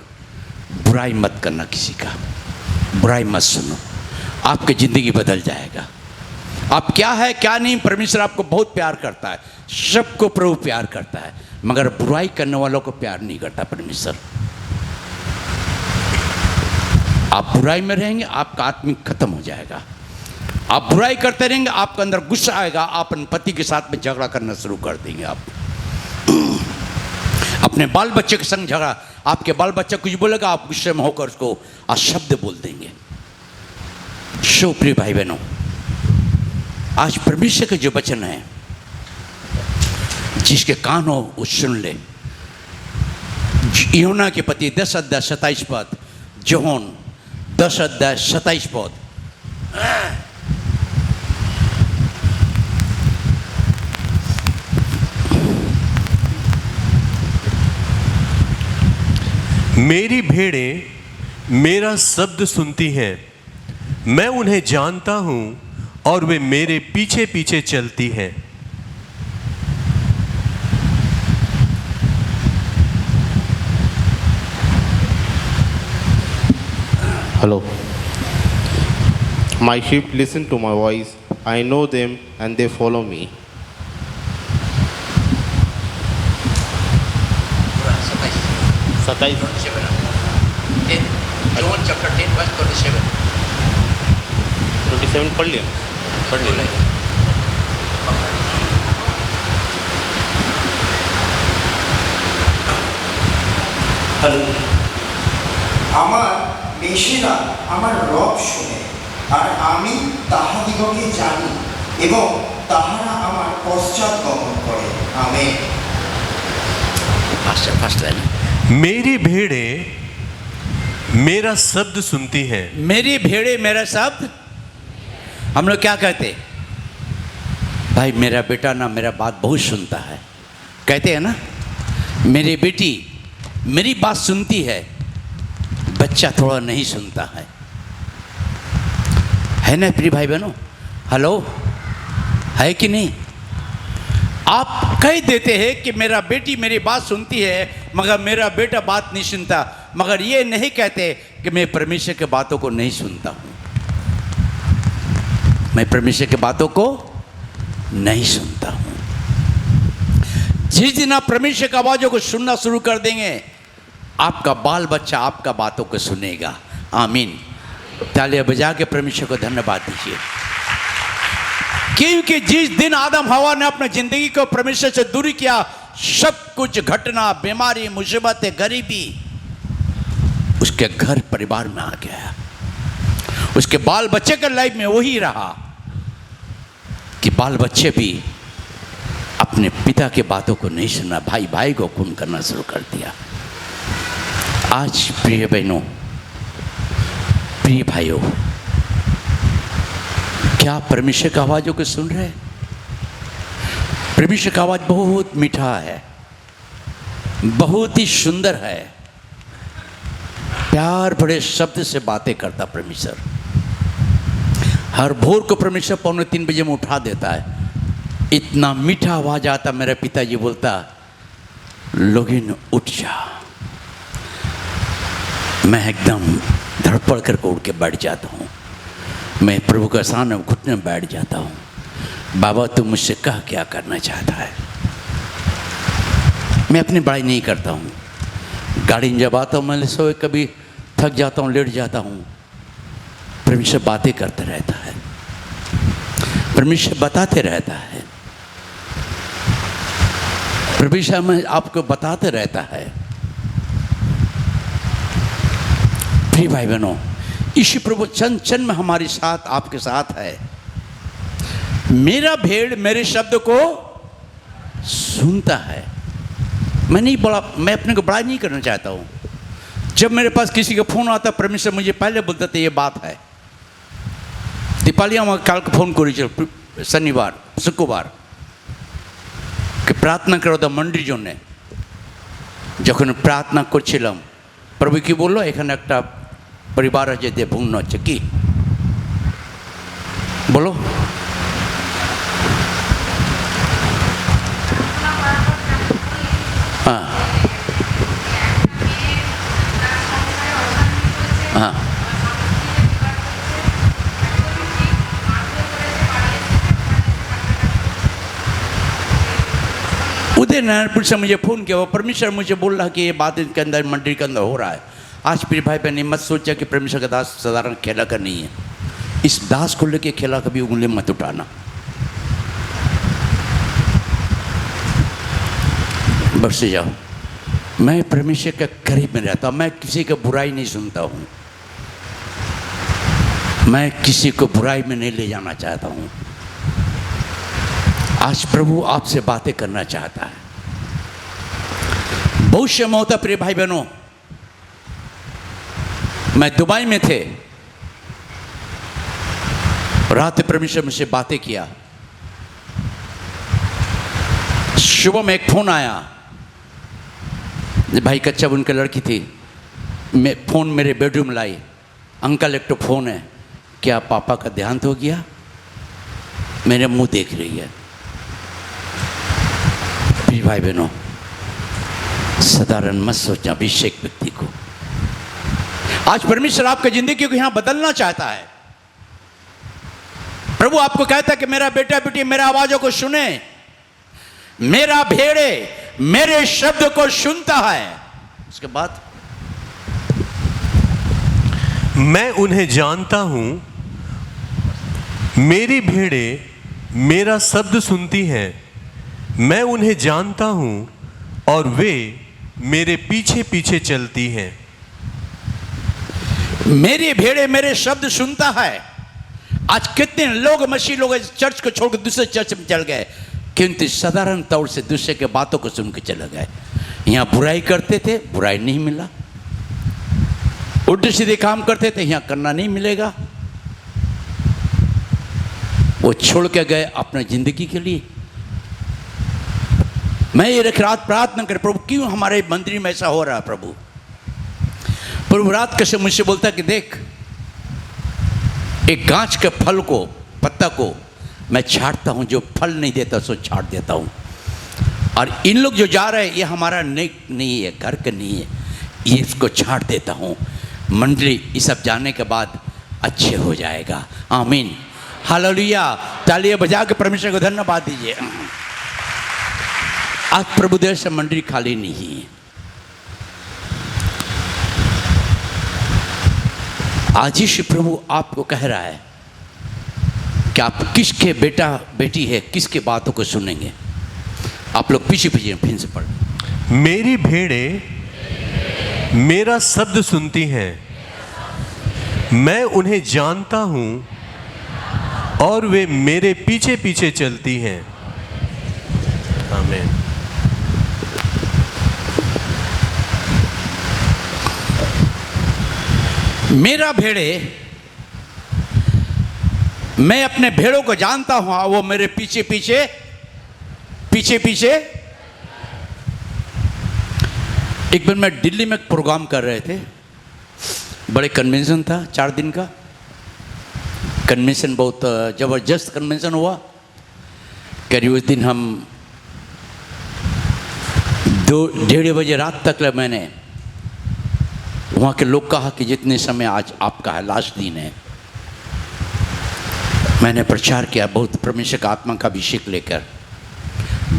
बुराई मत करना, किसी का बुराई मत सुनो, आपकी ज़िंदगी बदल जाएगा। आप क्या है क्या नहीं, परमेश्वर आपको बहुत प्यार करता है, सबको प्रभु प्यार करता है, मगर बुराई करने वालों को प्यार नहीं करता परमेश्वर। आप बुराई में रहेंगे, आपका आत्मिक खत्म हो जाएगा। आप बुराई करते रहेंगे, आपके अंदर गुस्सा आएगा, आप अपने पति के साथ में झगड़ा करना शुरू कर देंगे। आप अपने बाल बच्चे के संग झगड़ा, आपके बाल बच्चा कुछ बोलेगा, आप गुस्से में होकर उसको अशब्द बोल देंगे। सो प्रिय भाई बहनों, आज परमेश्वर के जो वचन है, जिसके कान हो वो सुन ले। यूहन्ना के पति 10:27 जोहन 10:27। मेरी भेड़ें मेरा शब्द सुनती हैं, मैं उन्हें जानता हूं और वे मेरे पीछे पीछे चलती हैं। Hello. My sheep listen to my voice. I know them and they follow me. सताइस John chapter 10 verse 27. 27 पढ़ लिया আমার মেষেরা আমার রব শুনে, আর আমি তাহাদিগকে জানি এবং তাহারা আমার পশ্চাৎ গমন করে। আমেন। फर्स्ट लाइन मेरी भेड़ें मेरा शब्द सुनती हैं। मेरी भेड़े मेरा शब्द। हम लोग क्या कहते, भाई मेरा बेटा ना मेरा बात बहुत सुनता है, कहते हैं ना। मेरी बेटी मेरी बात सुनती है, बच्चा थोड़ा नहीं सुनता है ना प्रिय भाई बहनों? हेलो, है कि नहीं? आप कह देते हैं कि मेरा बेटी मेरी बात सुनती है मगर मेरा बेटा बात नहीं सुनता, मगर ये नहीं कहते कि मैं परमेश्वर के बातों को नहीं सुनता हूँ, मैं परमेश्वर के बातों को नहीं सुनता हूँ। जिस दिन आप परमेश्वर की आवाज़ों को सुनना शुरू कर देंगे, आपका बाल बच्चा आपका बातों को सुनेगा। आमीन। तालियां बजा के परमेश्वर को धन्यवाद दीजिए, क्योंकि जिस दिन आदम हवा ने अपनी जिंदगी को परमेश्वर से दूरी किया, सब कुछ घटना, बीमारी, मुसीबतें, गरीबी उसके घर परिवार में आ गया। उसके बाल बच्चे के लाइफ में वही रहा कि बाल बच्चे भी अपने पिता के बातों को नहीं सुना, भाई भाई को खून करना शुरू कर दिया। आज प्रिय बहनों, प्रिय भाइयों, क्या परमेश्वर की आवाज़ों को सुन रहे हैं? परमेश्वर की आवाज़ बहुत मीठा है, बहुत ही सुंदर है, प्यार भरे शब्द से बातें करता परमेश्वर। हर भोर को परमेश्वर 2:45 बजे में उठा देता है, इतना मीठा आवाज़ आता, मेरा पिताजी बोलता लोगिन उठ जा। मैं एकदम धड़पड़ करके उठ के बैठ जाता हूँ, मैं प्रभु के सामने घुटने में बैठ जाता हूँ। बाबा तू मुझसे कह क्या करना चाहता है? मैं अपनी बड़ाई नहीं करता हूँ। गाड़ी में जब आता हूँ, मैं सोए कभी थक जाता हूँ, लेट जाता हूँ, परमेश्वर बातें करते रहता है, परमेश्वर बताते रहता है, परमेश्वर में आपको बताते रहता है। प्रिय भाई बहनों, ईश्वर प्रभु चंद चंद में हमारे साथ, आपके साथ है। मेरा भेड़ मेरे शब्द को सुनता है। मैं नहीं बड़ा, मैं अपने को बड़ा नहीं करना चाहता हूँ। जब मेरे पास किसी का फोन आता, परमेश्वर मुझे पहले बोलता था ये बात है। दीपाली আমার কালকে ফোন করেছিল শনিবার শুক্রবার कि प्रार्थना करो तो मंडिर জন্য। যখন প্রার্থনা করছিলাম, প্রভু কি বললো, এখানে একটা परिवार है जे भून्न होच्छे कि बोलो। हाँ हाँ उदय नारायणपुर से मुझे फ़ोन किया, वो परमेश्वर मुझे बोल रहा कि ये बात इनके अंदर मंदिर के अंदर हो रहा है। आज प्रिय भाई बहन, मत सोचा कि परमेश्वर का दास साधारण खेला का नहीं है। इस दास को लेके खेला कभी उंगली मत उठाना। बस से जाओ। मैं परमेश्वर के करीब में रहता हूँ, मैं किसी का बुराई नहीं सुनता हूँ, मैं किसी को बुराई में नहीं ले जाना चाहता हूँ। आज प्रभु आपसे बातें करना चाहता है। बहुत समय होता प्रिय भाई बहनों, मैं दुबई में थे, रात परमेश्वर मुझसे बातें किया। सुबह में एक फ़ोन आया, भाई कच्चा उनकी लड़की थी, मैं फ़ोन मेरे बेडरूम लाई, अंकल एक तो फ़ोन है, क्या पापा का देहांत हो गया? मेरे मुंह देख रही है। प्रिय भाई बहनों, साधारण मत सोचना अभिषेक व्यक्ति को। आज परमेश्वर आपकी जिंदगी को यहां बदलना चाहता है। प्रभु आपको कहता है कि मेरा बेटा बेटी मेरा आवाजों को सुने, मेरा भेड़े मेरे शब्द को सुनता है। उसके बाद मैं उन्हें जानता हूं, मेरी भेड़े मेरा शब्द सुनती हैं, मैं उन्हें जानता हूं और वे मेरे पीछे पीछे चलती हैं। मेरी भेड़े मेरे शब्द सुनता है। आज कितने लोग मसीह लोग चर्च को छोड़कर दूसरे चर्च में चल गए, किंतु साधारण तौर से दूसरे के बातों को सुन के चले गए। यहाँ बुराई करते थे, बुराई नहीं मिला, उल्टे सीधे काम करते थे, यहाँ करना नहीं मिलेगा। वो छोड़ के गए अपने जिंदगी के लिए। मैं ये रात प्रार्थना कर, प्रभु क्यों हमारे मंदिर में ऐसा हो रहा है। प्रभु रात कैसे मुझसे बोलता कि देख, एक गाछ के फल को, पत्ता को मैं छांटता हूं, जो फल नहीं देता सो छांट देता हूं। और इन लोग जो जा रहे हैं ये हमारा नहीं है, घर का नहीं है, ये इसको छांट देता हूं। मंडली ये सब जाने के बाद अच्छे हो जाएगा। आमीन, हालेलुया। तालियां बजा के परमेश्वर को धन्यवाद दीजिए। आज प्रभु देव से मंडली खाली नहीं है। आज ही प्रभु आपको कह रहा है कि आप किसके बेटा बेटी है, किसके बातों को सुनेंगे। आप लोग पीछे पीछे फिर से पढ़। मेरी भेड़े मेरा शब्द सुनती हैं, मैं उन्हें जानता हूं और वे मेरे पीछे पीछे चलती हैं। आमीन। मेरा भेड़े, मैं अपने भेड़ों को जानता हूं, वो मेरे पीछे पीछे पीछे पीछे। एक बार मैं दिल्ली में एक प्रोग्राम कर रहे थे, बड़े कन्वेंशन था, 4 दिन का कन्वेंशन, बहुत ज़बरदस्त कन्वेंशन हुआ। करीब उस दिन हम 2-1:30 बजे रात तक मैंने वहाँ के लोग कहा कि जितने समय आज आपका है लास्ट दिन है। मैंने प्रचार किया बहुत परमेश्वर का आत्मा का अभिषेक लेकर।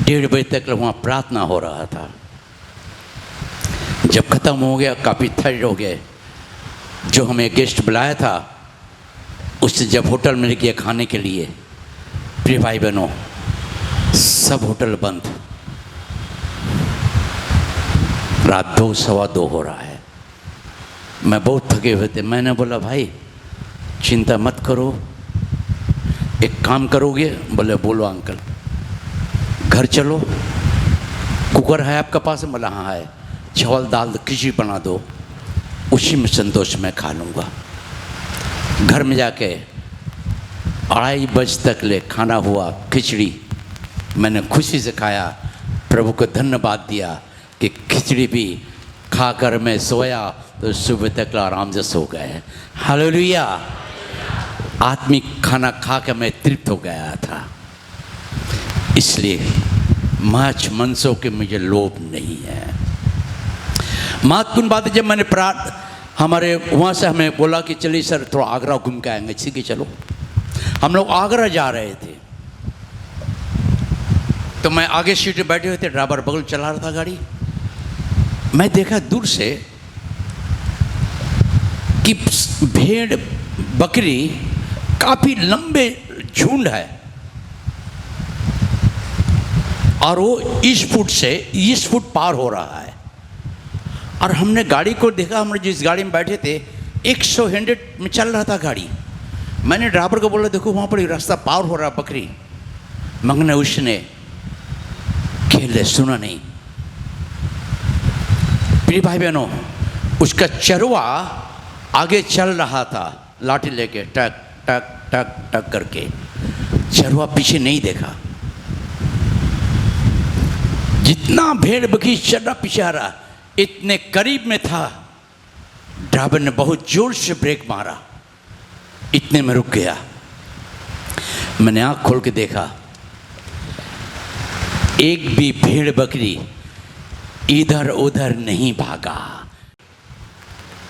1:30 बजे तक वहाँ प्रार्थना हो रहा था। जब ख़त्म हो गया, काफ़ी थर्ड हो गए। जो हमें गेस्ट बुलाया था उससे जब होटल में गया खाने के लिए, प्रिय भाई बहनों, सब होटल बंद। रात 2 सवा 2 हो रहा है। मैं बहुत थके हुए थे। मैंने बोला भाई चिंता मत करो, एक काम करोगे? बोले बोलो अंकल। घर चलो, कुकर है आपके पास? बोला हाँ है। चावल दाल खिचड़ी बना दो, उसी में संतोष मैं खा लूँगा। घर में जाके 2:30 बजे तक ले खाना हुआ, खिचड़ी मैंने खुशी से खाया। प्रभु को धन्यवाद दिया कि खिचड़ी भी खाकर मैं सोया तो सुबह तक आराम से सो गए। हालेलुया। आत्मिक खाना खा के मैं तृप्त हो गया था। इसलिए मांस मांसों के मुझे लोभ नहीं है। महत्वपूर्ण बात है, जब मैंने हमारे वहाँ से हमें बोला कि चलिए सर थोड़ा आगरा घूम के आएंगे, ठीक है चलो। हम लोग आगरा जा रहे थे, तो मैं आगे सीट में बैठे हुए थे, ड्राइवर बगल चला रहा था गाड़ी। मैं देखा दूर से कि भेड़ बकरी काफी लंबे झुंड है और वो इस फुट पार हो रहा है। और हमने गाड़ी को देखा, हम जिस गाड़ी में बैठे थे 100 में चल रहा था गाड़ी। मैंने ड्राइवर को बोला देखो वहाँ पर रास्ता पार हो रहा बकरी। मगने उसने खेले सुना नहीं। प्रिय भाई बहनों, उसका चरवा आगे चल रहा था लाठी लेके, टक टक टक टक करके। चरवा पीछे नहीं देखा। जितना भेड़ बकरी चल रहा पीछे आ रहा, इतने करीब में था, ड्राइवर ने बहुत जोर से ब्रेक मारा, इतने में रुक गया। मैंने आंख खोल के देखा, एक भी भेड़ बकरी इधर उधर नहीं भागा।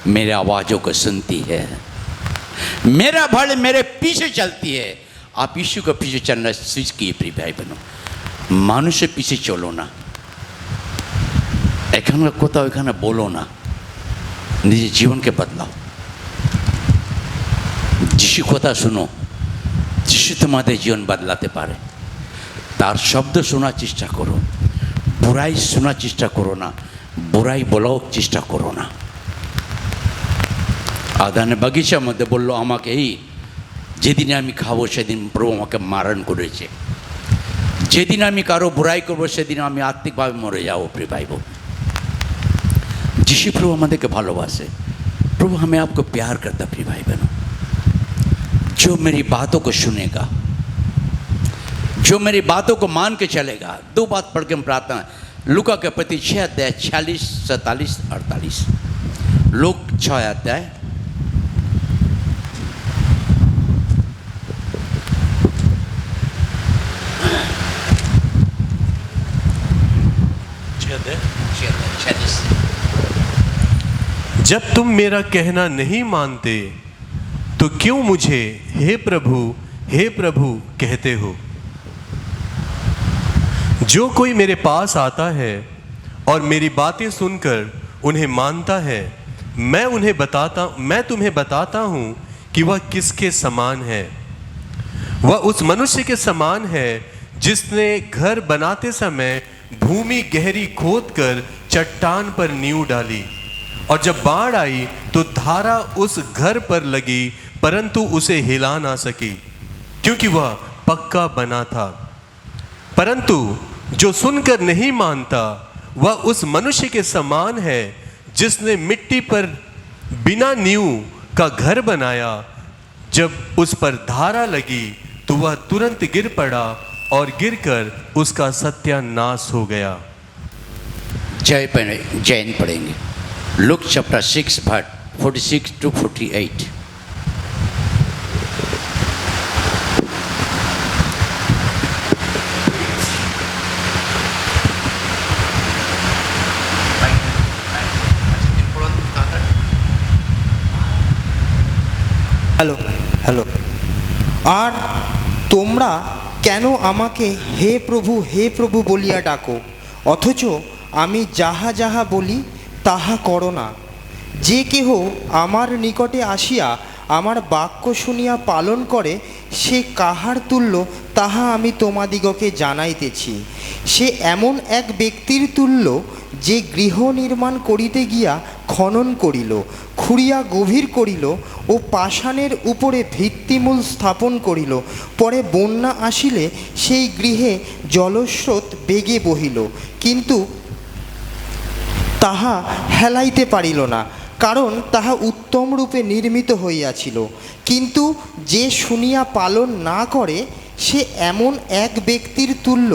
मेरे आवाज़ों को सुनती है। मेरा भल मेरे पीछे चलती है। आप यीशु के पीछे चलना सीखिए प्रिय भाई बहनों। মানুষের পিছে চলো না, এখানে কোথাও এখানে বলো না, নিজের জীবনকে বদলাও। যিশু কথা শুনো, যিশু তোমাদের জীবন বদলাতে পারে। তার শব্দ শোনার চেষ্টা করো, বুড়াই শোনার চেষ্টা করো না, বুড়াই বলাও চেষ্টা করো না। আদানে বাগিচার মধ্যে বললো আমাকে এই যেদিনে আমি খাবো সেদিন প্রভু আমাকে মারণ করেছে, যেদিন আমি কারো বুড়াই করবো সেদিন আমি আত্মিকভাবে মরে যাবো। প্রিয় ভাই বোন, যিশু प्रभु আমাদেরকে ভালোবাসে। प्रभु हमें आपको प्यार करता। प्रिय भाई बहनों, जो मेरी बातों को सुनेगा, जो मेरी बातों को मान के चलेगा। दो बात पढ़ के हम प्रार्थना, लूका के प्रति 6 अध्याय 46, 47, 48। लूक 6 अध्याय जब तुम मेरा कहना नहीं मानते तो क्यों मुझे हे प्रभु कहते हो? जो कोई मेरे पास आता है और मेरी बातें सुनकर उन्हें मानता है, मैं तुम्हें बताता हूं कि वह किसके समान है। वह उस मनुष्य के समान है जिसने घर बनाते समय भूमि गहरी खोदकर चट्टान पर नींव डाली, और जब बाढ़ आई तो धारा उस घर पर लगी, परंतु उसे हिला ना सकी, क्योंकि वह पक्का बना था। परंतु जो सुनकर नहीं मानता वह उस मनुष्य के समान है जिसने मिट्टी पर बिना नींव का घर बनाया। जब उस पर धारा लगी तो वह तुरंत गिर पड़ा और गिरकर उसका सत्यानाश हो गया। जैन पढ़ेंगे। Look chapter 6 verse 46 to 48। Hello hello. আর তোমরা কেন আমাকে হে প্রভু বলিয়া ডাকো, অথচ আমি যাহা যাহা বলি তাহা করো না? যে কেহ আমার নিকটে আসিয়া আমার বাক্য শুনিয়া পালন করে সে কাহার তুল্য তাহা আমি তোমাদিগকে জানাইতেছি। সে এমন এক ব্যক্তির তুল্য যে গৃহ নির্মাণ করিতে গিয়া খনন করিল, খুঁড়িয়া গভীর করিল ও পাষাণের উপরে ভিত্তিমূল স্থাপন করিল। পরে বন্যা আসিলে সেই গৃহে জলস্রোত বেগে বহিল, কিন্তু তাহা হেলাইতে পারিল না, কারণ তাহা উত্তম রূপে নির্মিত হইয়াছিল। কিন্তু যে শুনিয়া পালন না করে সে এমন এক ব্যক্তির তুল্য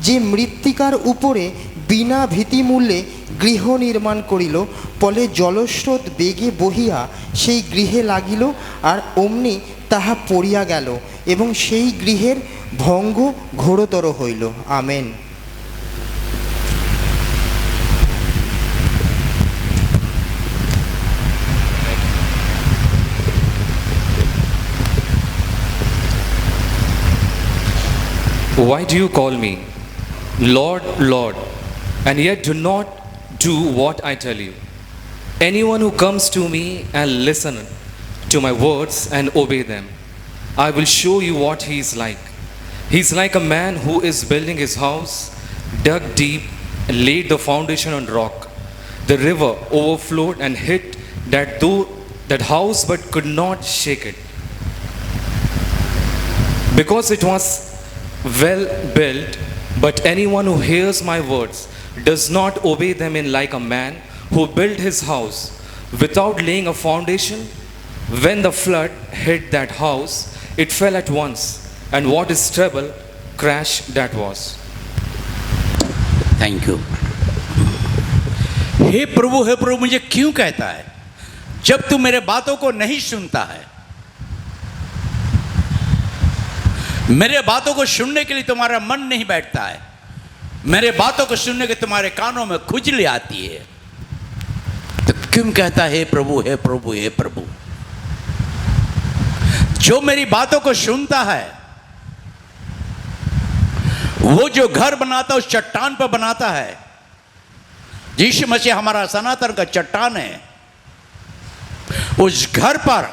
যে মৃত্তিকার উপরে বিনা ভীতিমূল্যে গৃহ নির্মাণ করিল। ফলে জলস্রোত বেগে বহিয়া সেই গৃহে লাগিল, আর অমনি তাহা পড়িয়া গেল, এবং সেই গৃহের ভঙ্গ ঘোরতর হইল। Amen. Why do you call me Lord, Lord, and yet do not do what I tell you? Anyone who comes to me and listens to my words and obey them, I will show you what he is like. He is like a man who is building his house, dug deep, and laid the foundation on rock. The river overflowed and hit that house, but could not shake it, because it was well built. But anyone who hears my words does not obey them is like a man who built his house without laying a foundation. When the flood hit that house, it fell at once, and what is terrible crash that was. Thank you. हे प्रभु मुझे क्यों कहता है जब तू मेरे बातों को नहीं सुनता है? मेरे बातों को सुनने के लिए तुम्हारा मन नहीं बैठता है, मेरे बातों को सुनने के तुम्हारे कानों में खुजली आती है, तो क्यों कहता है प्रभु हे प्रभु हे प्रभु? जो मेरी बातों को सुनता है, वो जो घर बनाता है उस चट्टान पर बनाता है। यीशु मसीह हमारा सनातन का चट्टान है। उस घर पर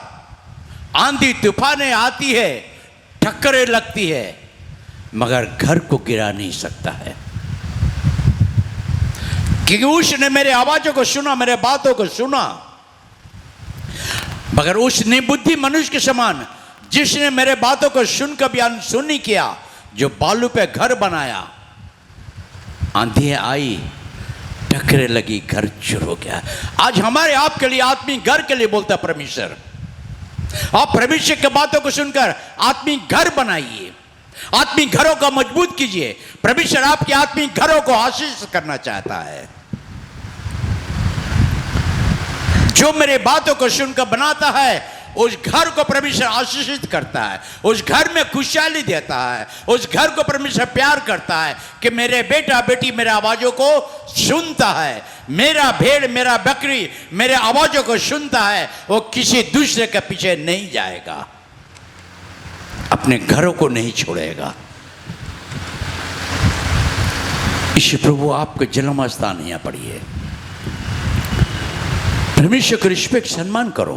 आंधी तूफानें आती है, टक्करें लगती है, मगर घर को गिरा नहीं सकता है, क्योंकि उसने मेरे आवाजों को सुना, मेरे बातों को सुना। मगर उस निर्बुद्धि मनुष्य के समान जिसने मेरे बातों को सुनकर भी अनसुनी किया, जो बालू पे घर बनाया, आंधी आई, टक्करें लगी, घर चूर हो गया। आज हमारे आपके लिए आत्मिक घर के लिए बोलता है परमेश्वर। आप परमेश्वर की बातों को सुनकर आत्मिक घर बनाइए, आत्मिक घरों को मजबूत कीजिए। परमेश्वर आपके आत्मिक घरों को आशीष करना चाहता है। जो मेरे बातों को सुनकर बनाता है, उस घर को परमेश्वर आशीषित करता है, उस घर में खुशहाली देता है, उस घर को परमेश्वर प्यार करता है कि मेरे बेटा बेटी मेरे आवाजों को सुनता है। मेरा भेड़ मेरा बकरी मेरे आवाजों को सुनता है, वो किसी दूसरे के पीछे नहीं जाएगा, अपने घरों को नहीं छोड़ेगा। ईश्वर प्रभु आपके जन्म स्थान यहाँ पड़ी है। परमेश्वर को रिस्पेक्ट सम्मान करो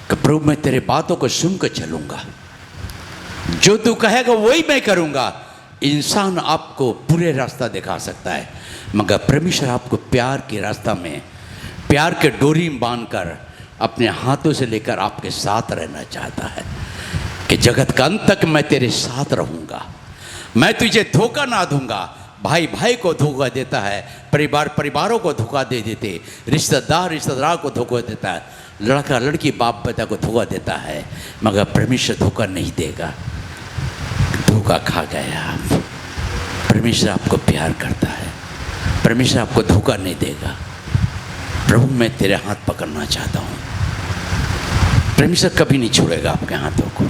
कि प्रभु मैं तेरे बातों को सुनकर चलूंगा, जो तू कहेगा वही मैं करूंगा। इंसान आपको बुरे रास्ता दिखा सकता है, मगर परमेश्वर आपको प्यार के रास्ता में, प्यार के डोरी में बांधकर अपने हाथों से लेकर आपके साथ रहना चाहता है कि जगत का अंत तक मैं तेरे साथ रहूंगा, मैं तुझे धोखा ना दूंगा। भाई भाई को धोखा देता है, परिवार परिवारों को धोखा दे देते, रिश्तेदार रिश्तेदार को धोखा देता है, लड़का लड़की बाप पिता को धोखा देता है, मगर परमेश्वर धोखा नहीं देगा। धोखा खा गया आप। परमेश्वर आपको प्यार करता है, परमेश्वर आपको धोखा नहीं देगा। प्रभु मैं तेरे हाथ पकड़ना चाहता हूँ। परमेश्वर कभी नहीं छोड़ेगा आपके हाथों को।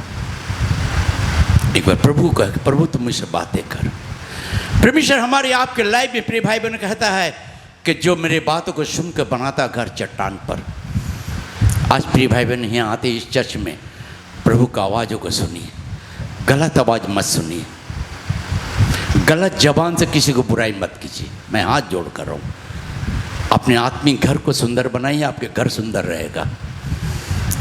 एक बार प्रभु को, प्रभु तुम मुझसे बातें कर। परमेश्वर हमारे आपके लाइफ में प्रिय भाई बहन कहता है कि जो मेरे बातों को सुनकर बनाता घर चट्टान पर। आज प्रिय भाई बहन यहाँ आते इस चर्च में प्रभु का आवाज़ों को सुनिए, गलत आवाज़ मत सुनिए, गलत जबान से किसी को बुराई मत कीजिए। मैं हाथ जोड़ कर रहा हूँ, अपने आत्मिक घर को सुंदर बनाइए, आपके घर सुंदर रहेगा।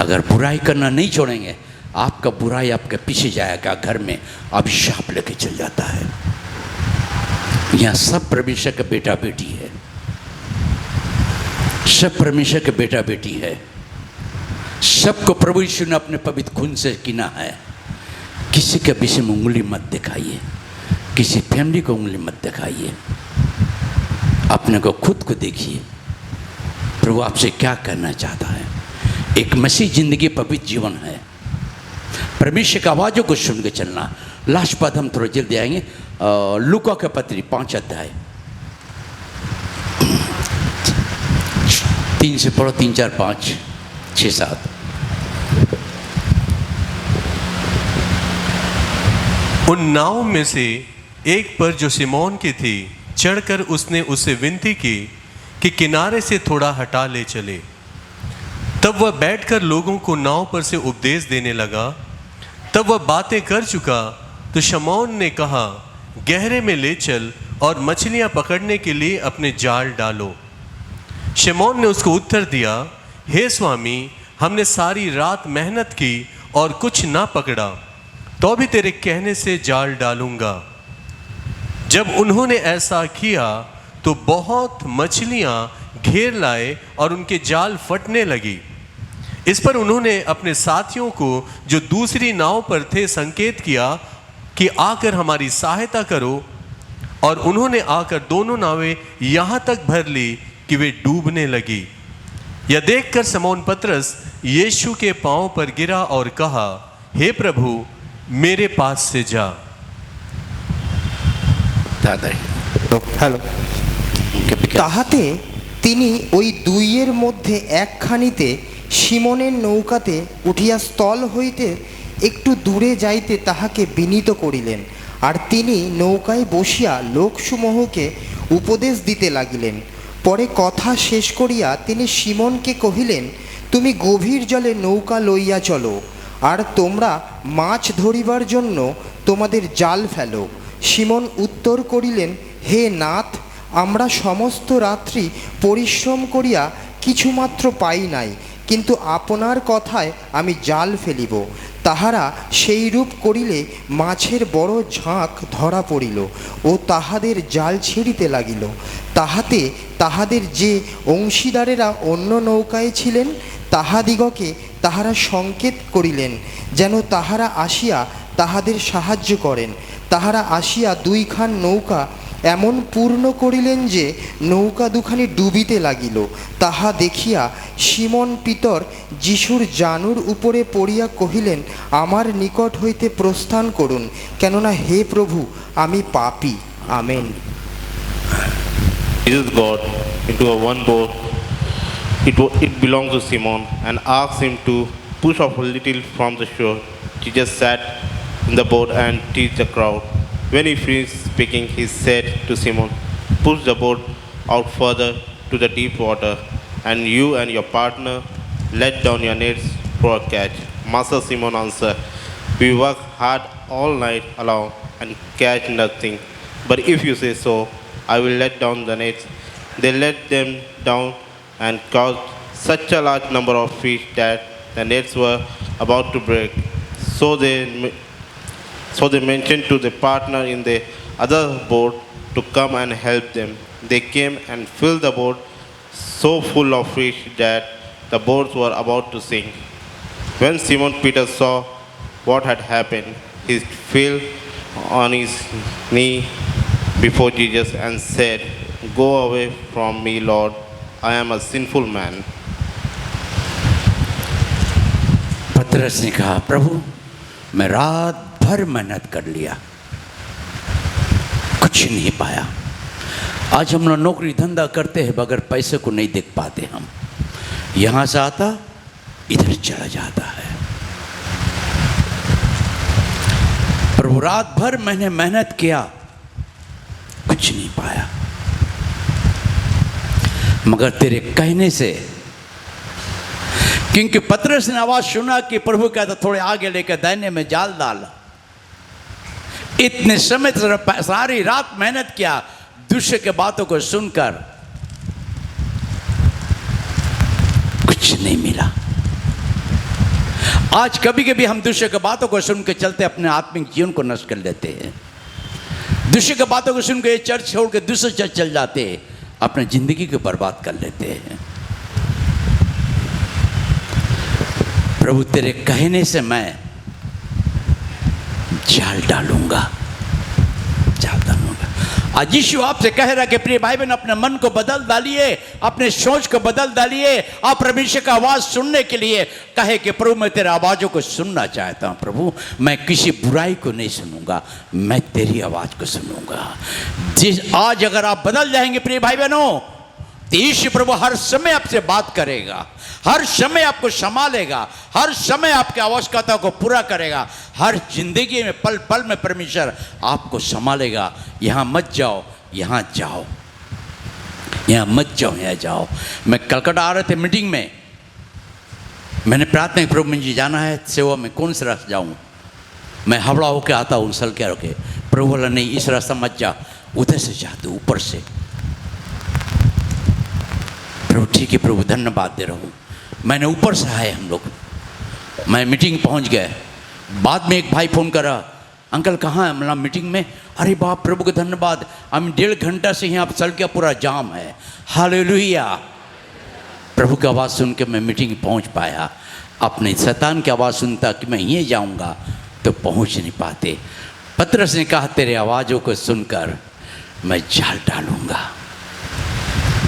अगर बुराई करना नहीं छोड़ेंगे, आपका बुराई आपके पीछे जाएगा, घर में अभिशाप लेके चल जाता है। यहाँ सब परमेश्वर का बेटा बेटी है, सब परमेश्वर के बेटा बेटी है, सबको प्रभु यीशु ने अपने पवित्र खून से किना है। किसी के विषय में उंगली मत दिखाइए, किसी फैमिली को उंगली मत दिखाइए, अपने को खुद को देखिए प्रभु आपसे क्या करना चाहता है। एक मसीह जिंदगी पवित्र जीवन है, परमेश्वर की आवाज़ों को सुन के चलना। लास्ट पद हम थोड़ा जल्दी आएंगे, लूका का पत्री 5 अध्याय 3 से पढ़ो, 3, 4, 5, 6, 7। उन नाव में से एक पर जो सिमोन की थी चढ़कर उसने उससे विनती की कि किनारे से थोड़ा हटा ले चले। तब वह बैठकर लोगों को नाव पर से उपदेश देने लगा। तब वह बातें कर चुका तो शमौन ने कहा, गहरे में ले चल और मछलियां पकड़ने के लिए अपने जाल डालो। शमौन ने उसको उत्तर दिया, हे स्वामी, हमने सारी रात मेहनत की और कुछ ना पकड़ा, तो भी तेरे कहने से जाल डालूंगा। जब उन्होंने ऐसा किया तो बहुत मछलियां घेर लाए और उनके जाल फटने लगी। इस पर उन्होंने अपने साथियों को जो दूसरी नाव पर थे संकेत किया कि आकर हमारी सहायता करो, और उन्होंने आकर दोनों नावें यहाँ तक भर ली कि वे डूबने लगी। यह देखकर शमौन पतरस यीशु के पांव पर गिरा और कहा, हे प्रभु, मेरे पास से जा। হ্যালো তাহাতে তিনি ওই দুইয়ের মধ্যে একখানিতে সিমনের নৌকাতে উঠিয়া স্থল হইতে একটু দূরে যাইতে তাহাকে বিনীত করিলেন, আর তিনি নৌকায় বসিয়া লোকসমূহকে উপদেশ দিতে লাগিলেন। পরে কথা শেষ করিয়া তিনি সিমনকে কহিলেন, তুমি গভীর জলে নৌকা লইয়া চলো, আর তোমরা মাছ ধরিবার জন্য তোমাদের জাল ফেলো। সিমন উত্তর করিলেন, হে নাথ, আমরা সমস্ত রাত্রি পরিশ্রম করিয়া কিছুমাত্র পাই নাই, কিন্তু আপনার কথায় আমি জাল ফেলিব। তাহারা সেইরূপ করিলে মাছের বড় ঝাঁক ধরা পড়িল ও তাহাদের জাল ছিঁড়িতে লাগিল। তাহাতে তাহাদের যে অংশীদারেরা অন্য নৌকায় ছিলেন তাহাদিগকে তাহারা সংকেত করিলেন যেন তাহারা আসিয়া তাহাদের সাহায্য করেন। তাহারা আসিয়া 2 খান নৌকা এমন পূর্ণ করিলেন যে নৌকা দুখানি ডুবিতে লাগিল। তাহা দেখিয়া সিমন পিতর যিশুর জানুর উপরে পড়িয়া কহিলেন, আমার নিকট হইতে প্রস্থান করুন, কেননা হে প্রভু, আমি পাপী। Amen. Jesus got into a one boat. It belonged to Simon, and asked him to push off a little from the shore. Jesus sat in the boat and teach the crowd. When he finished speaking, he said to Simon, push the boat out further to the deep water, and you and your partner let down your nets for a catch. Master Simon answered, we work hard all night long and catch nothing. But if you say so, I will let down the nets. They let them down and caught such a large number of fish that the nets were about to break. So they mentioned to the partner in the other boat to come and help them. They came and filled the boat so full of fish that the boats were about to sink. When Simon Peter saw what had happened, he fell on his knee before Jesus and said, go away from me, Lord, I am a sinful man. पतरस ने कहा, प्रभु मैं रात भर मेहनत कर लिया, कुछ नहीं पाया। आज हम लोग नौकरी धंधा करते हैं, बगैर पैसे को नहीं देख पाते। हम यहाँ से आता इधर चला जाता है। प्रभु रात भर मैंने मेहनत किया, कुछ नहीं पाया, मगर तेरे कहने से, क्योंकि पतरस ने आवाज सुना कि प्रभु कहता थोड़े आगे लेकर दाहिने में जाल डाला। इतने समय सारी रात मेहनत किया, दूसरे के बातों को सुनकर कुछ नहीं मिला। आज कभी कभी हम दूसरे के बातों को सुन के चलते अपने आत्मिक जीवन को नष्ट कर लेते हैं। दूसरे के बातों को सुन के चर्च छोड़ के दूसरे चर्च चल जाते हैं, अपनी जिंदगी को बर्बाद कर लेते हैं। प्रभु तेरे कहने से मैं जाल डालूंगा, जाल डालूंगा। आज यीशु आपसे कह रहा है कि प्रिय भाई बहन, अपने मन को बदल डालिए, अपने सोच को बदल डालिए। आप परमेश्वर का आवाज सुनने के लिए कहे कि प्रभु मैं तेरे आवाजों को सुनना चाहता हूं। प्रभु मैं किसी बुराई को नहीं सुनूंगा, मैं तेरी आवाज को सुनूंगा। आज अगर आप बदल जाएंगे प्रिय भाई बहनों, तो यीशु प्रभु हर समय आपसे बात करेगा, हर समय आपको संभालेगा, हर समय आपकी आवश्यकता को पूरा करेगा। हर जिंदगी में पल पल में परमेश्वर आपको संभालेगा। यहाँ मत जाओ, यहाँ जाओ, यहाँ मत जाओ, यहाँ जाओ। मैं कलकत्ता आ रहे थे मीटिंग में, मैंने प्रार्थना की प्रभु मुझे जाना है सेवा में, कौन सा रास्ता जाऊँ? मैं हावड़ा होके आता हूँ, सल के रोके। प्रभु बोला नहीं, इस रास्ता मत जा, उधर से जा, तू ऊपर से। प्रभु ठीक है प्रभु, धन्यवाद दे रहा हूँ। मैंने ऊपर से आए हम लोग, मैं मीटिंग पहुँच गए। बाद में एक भाई फ़ोन करा, अंकल कहाँ है? मतलब मीटिंग में। अरे बाप, प्रभु को धन्यवाद, हम 1.5 घंटा से यहाँ सड़क पूरा जाम है। हालेलुया। प्रभु की आवाज़ सुन के मैं मीटिंग पहुँच पाया। अपने शैतान की आवाज़ सुनता कि मैं यहीं जाऊँगा तो पहुँच नहीं पाते। पतरस ने कहा तेरे आवाज़ों को सुनकर मैं जाल डालूँगा।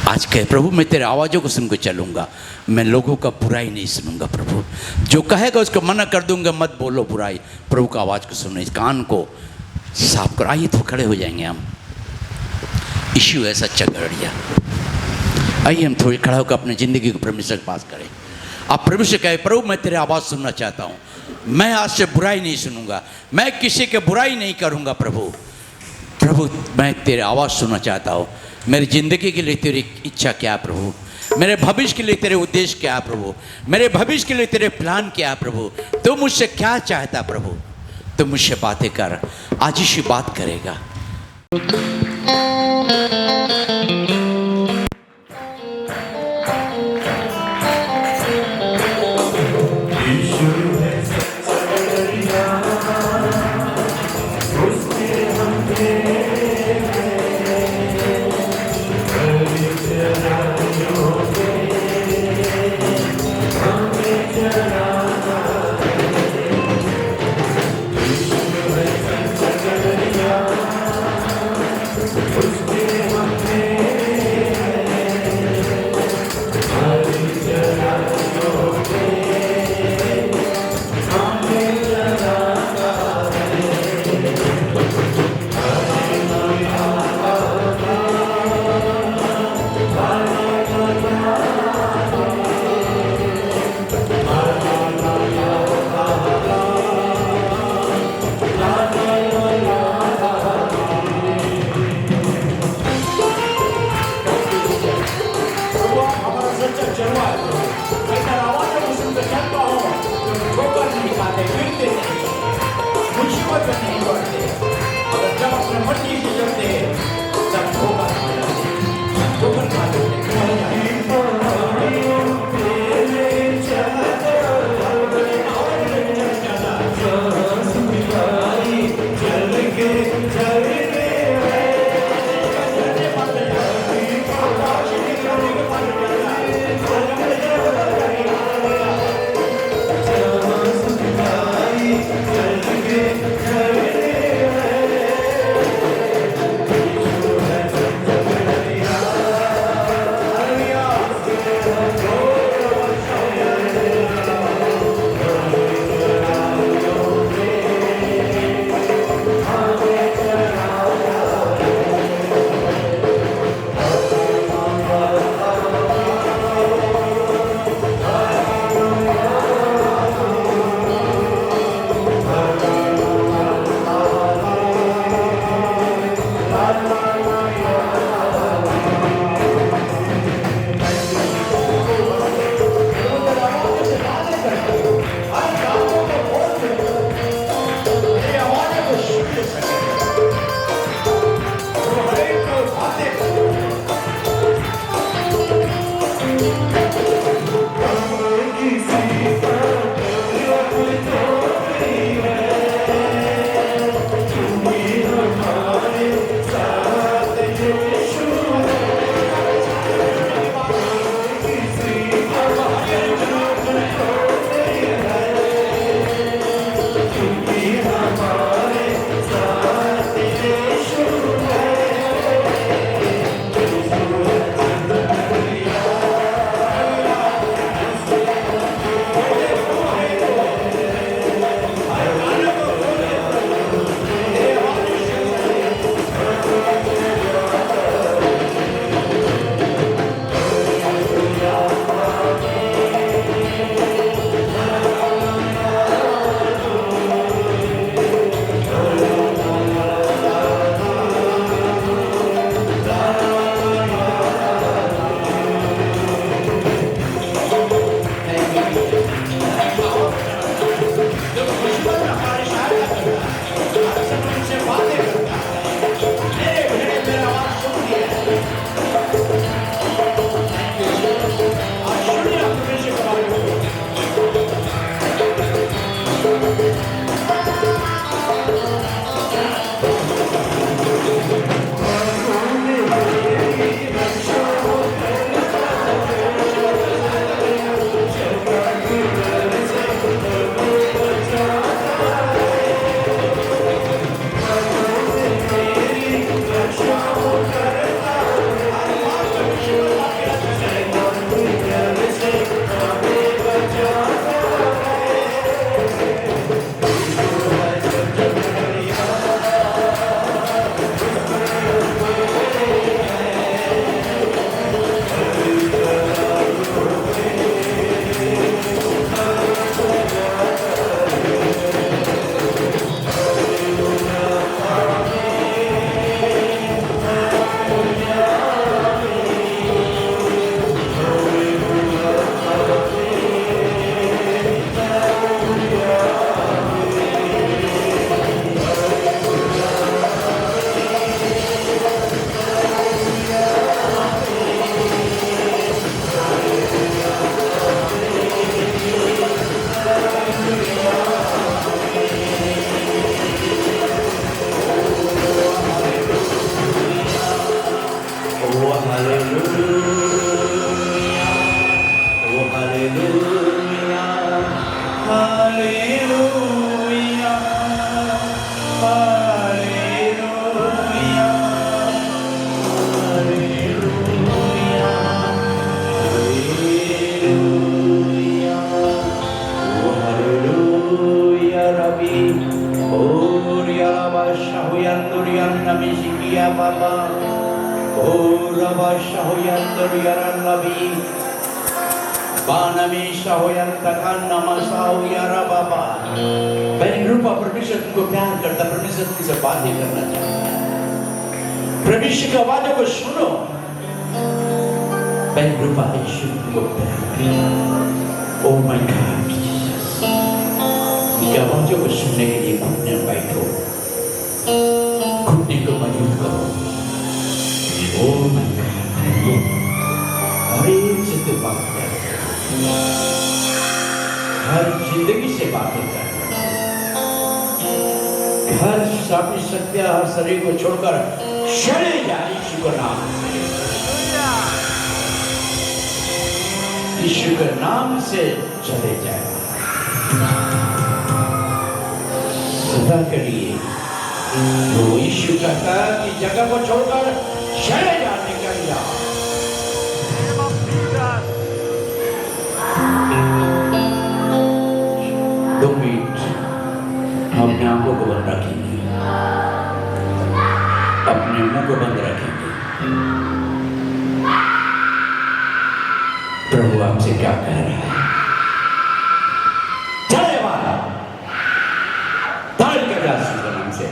आज कहे प्रभु मैं तेरे आवाज़ों को सुनकर चलूँगा, मैं लोगों का बुराई नहीं सुनूंगा। प्रभु जो कहेगा उसको मना कर दूंगा, मत बोलो बुराई। प्रभु का आवाज़ को सुनो, इस कान को साफ करो। आइए तो खड़े हो जाएंगे हम। इश्यू है सच्चा गड़िया। आइए हम थोड़ी खड़ा होकर अपनी ज़िंदगी को परमेश्वर के पास करें। आप प्रभु से कहे प्रभु मैं तेरे आवाज़ सुनना चाहता हूँ, मैं आज से बुराई नहीं सुनूंगा, मैं किसी के बुराई नहीं करूँगा। प्रभु प्रभु मैं तेरे आवाज़ सुनना चाहता हूँ। मेरी ज़िंदगी के लिए तेरी इच्छा क्या है प्रभु, मेरे भविष्य के लिए तेरे उद्देश्य क्या है प्रभु, मेरे भविष्य के लिए तेरे प्लान क्या है प्रभु, तू मुझसे क्या चाहता प्रभु, तू मुझसे बातें कर। आज ही बात करेगा। उसके बहन रूपा परमेश्वर तुमको प्यार करता, परमेश्वर तुमसे बातें करना चाहता है। परमेश्वर की आवाज़ों को सुनो। बहन रूपा यीशु तुमको प्यार करता। ओह माय गॉड, उनकी आवाज़ों को सुनने के लिए घुटने बैठो, घुटने को मजबूत करो। ओह माय गॉड, हर एक से तो बात कर, हर जिंदगी से बातें कर, हर सापी सत्य, हर शरीर को छोड़कर चले जा यीशु का नाम, यीशु के नाम से चले जाए। सदा के लिए वो यीशु कहता है कि जगह को छोड़कर चले जा, निकल जा। दो मिनट अपने आंखों को बंद रखेंगे, अपने मुंह को बंद रखेंगे। प्रभु आपसे क्या कह रहा है? चले बाहर, ताल कर जा यीशु के नाम से,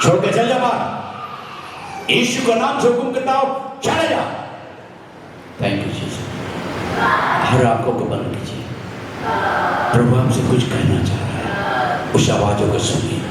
छोड़ के चल जा बाहर। यीशु का नाम से हुक्म करता हूं, चले जा। Thank you Jesus. हर आंखों को बंद कीजिए। प्रभु आपसे कुछ कहना चाह रहा है, उस आवाजों को सुनिए।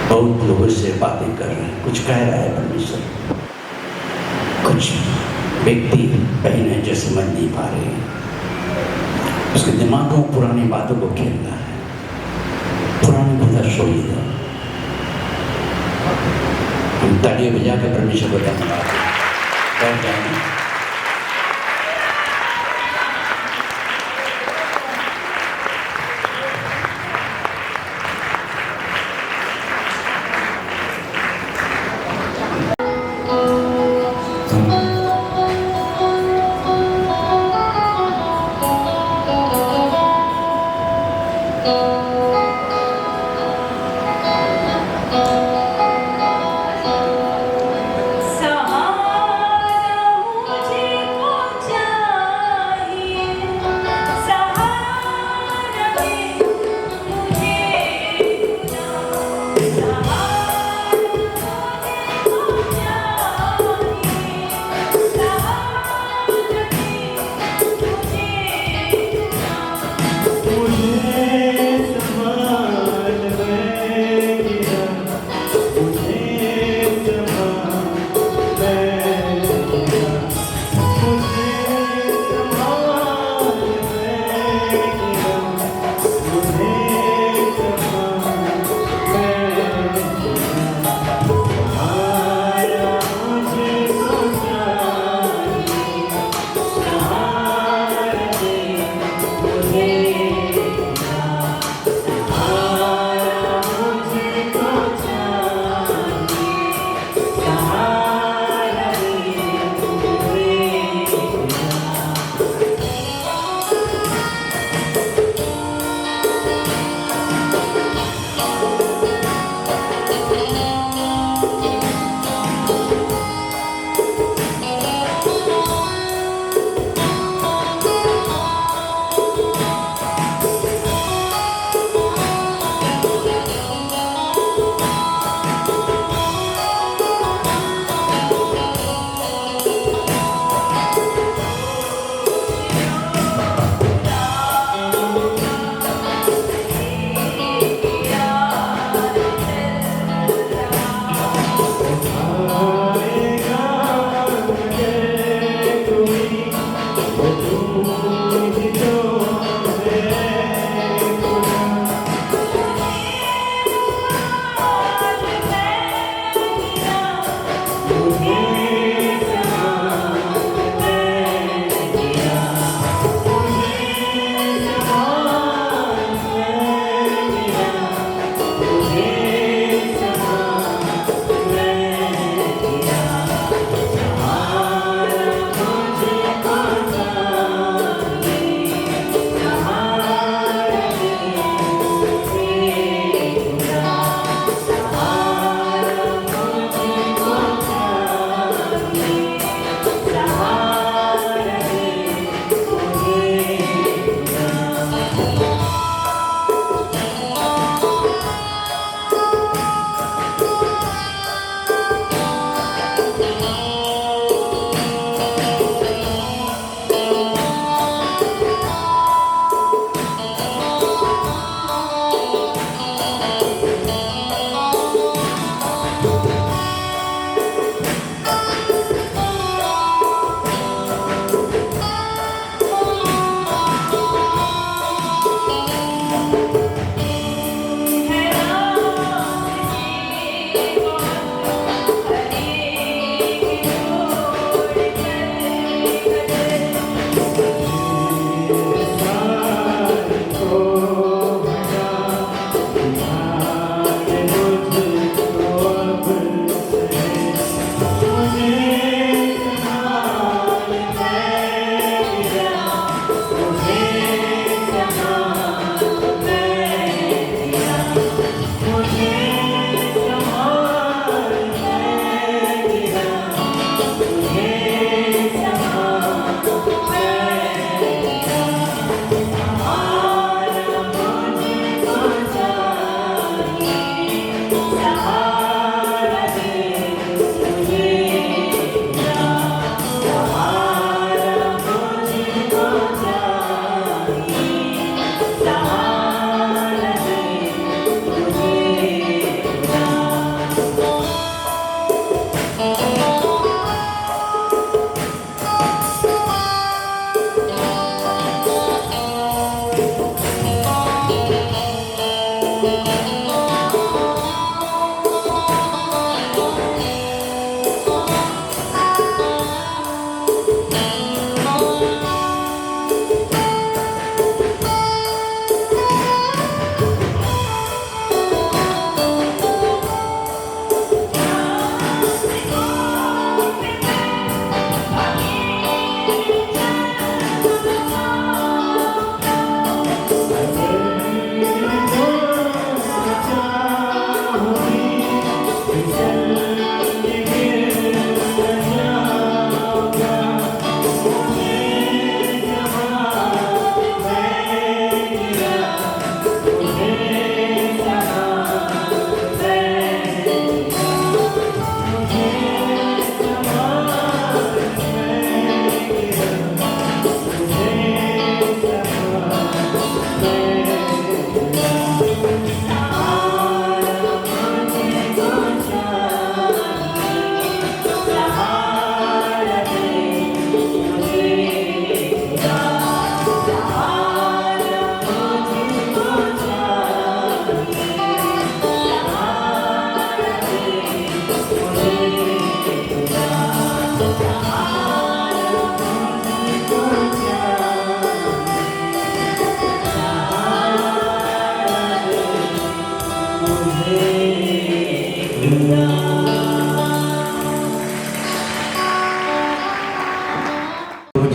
बहुत लोगों से बातें कर रहे हैं, कुछ कह रहा है परमेश्वर। कुछ व्यक्ति बहन है जो समझ नहीं पा रहे हैं, उसके दिमाग में पुरानी बातों को खेलना है, पुरानी बता सोई दो। हम तालियां बजा के परमेश्वर को धन्यवाद दें। सहारा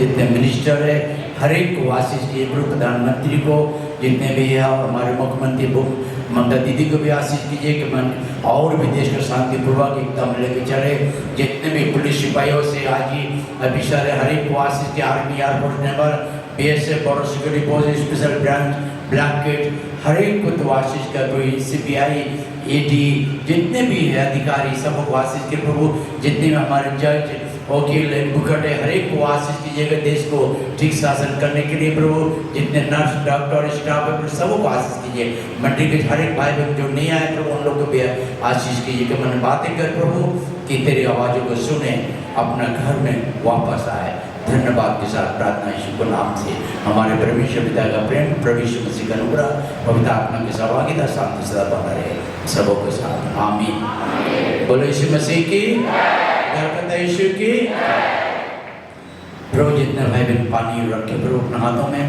जितने मिनिस्टर है हर एक को आशीष कीजिए प्रभु, प्रधानमंत्री को जितने भी है, और हमारे मुख्यमंत्री ममता दीदी को भी आशीष कीजिए कि मन और भी देश को शांतिपूर्वक एकदम लेके चले। जितने भी पुलिस सिपाहियों से आजी ऑफिसर है हर एक को आशीष की, army air force naval BSF border security force special branch blanket हर एक को तो आशीष कर प्रभु। CBI AD जितने भी है अधिकारी सबको आशीष के प्रभु। जितने भी हमारे जज वकील एडवोकेट है हर एक को आशीष कीजिएगा देश को ठीक शासन करने के लिए प्रभु। जितने नर्स डॉक्टर स्टाफ है प्रभु सबको आशीष कीजिए। मंडी के हर एक भाई बहन जो नहीं आए प्रभु उन लोग को भी आशीष कीजिए कि मन बातें कर प्रभु कि तेरी आवाज़ों को सुने, अपना घर में वापस आए। धन्यवाद के साथ प्रार्थना यीशु के नाम से हमारे परमेश्वर पिता का प्रेम, प्रभु यीशु मसीह का अनुग्रह, पवित्र आत्मा की सहभागिता शांति सदा बना रहे सबों के साथ, आमीन। बोलो यीशु मसीह की, बरकत यीशु की। प्रभु जितने भाई बहन पानी रखे प्रभु अपने हाथों में,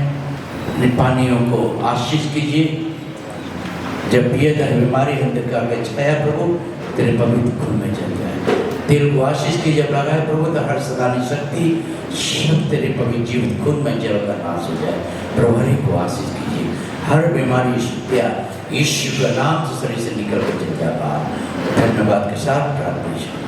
इन पानियों को आशीष कीजिए। जब पिए तो बीमारी अंधकार का छाया प्रभु तेरे पवित्र खून में चल जाए। तेरे को आशीष की जब लगाए प्रभु तो हर सदानी शक्ति सब तेरे पवित्र जीवित खून में जलकर नाश हो जाए। प्रभु हरि को आशीष कीजिए, हर बीमारी यीशु के नाम से शरीर से निकल कर चल जाए। धन्यवाद के साथ प्रार्थना।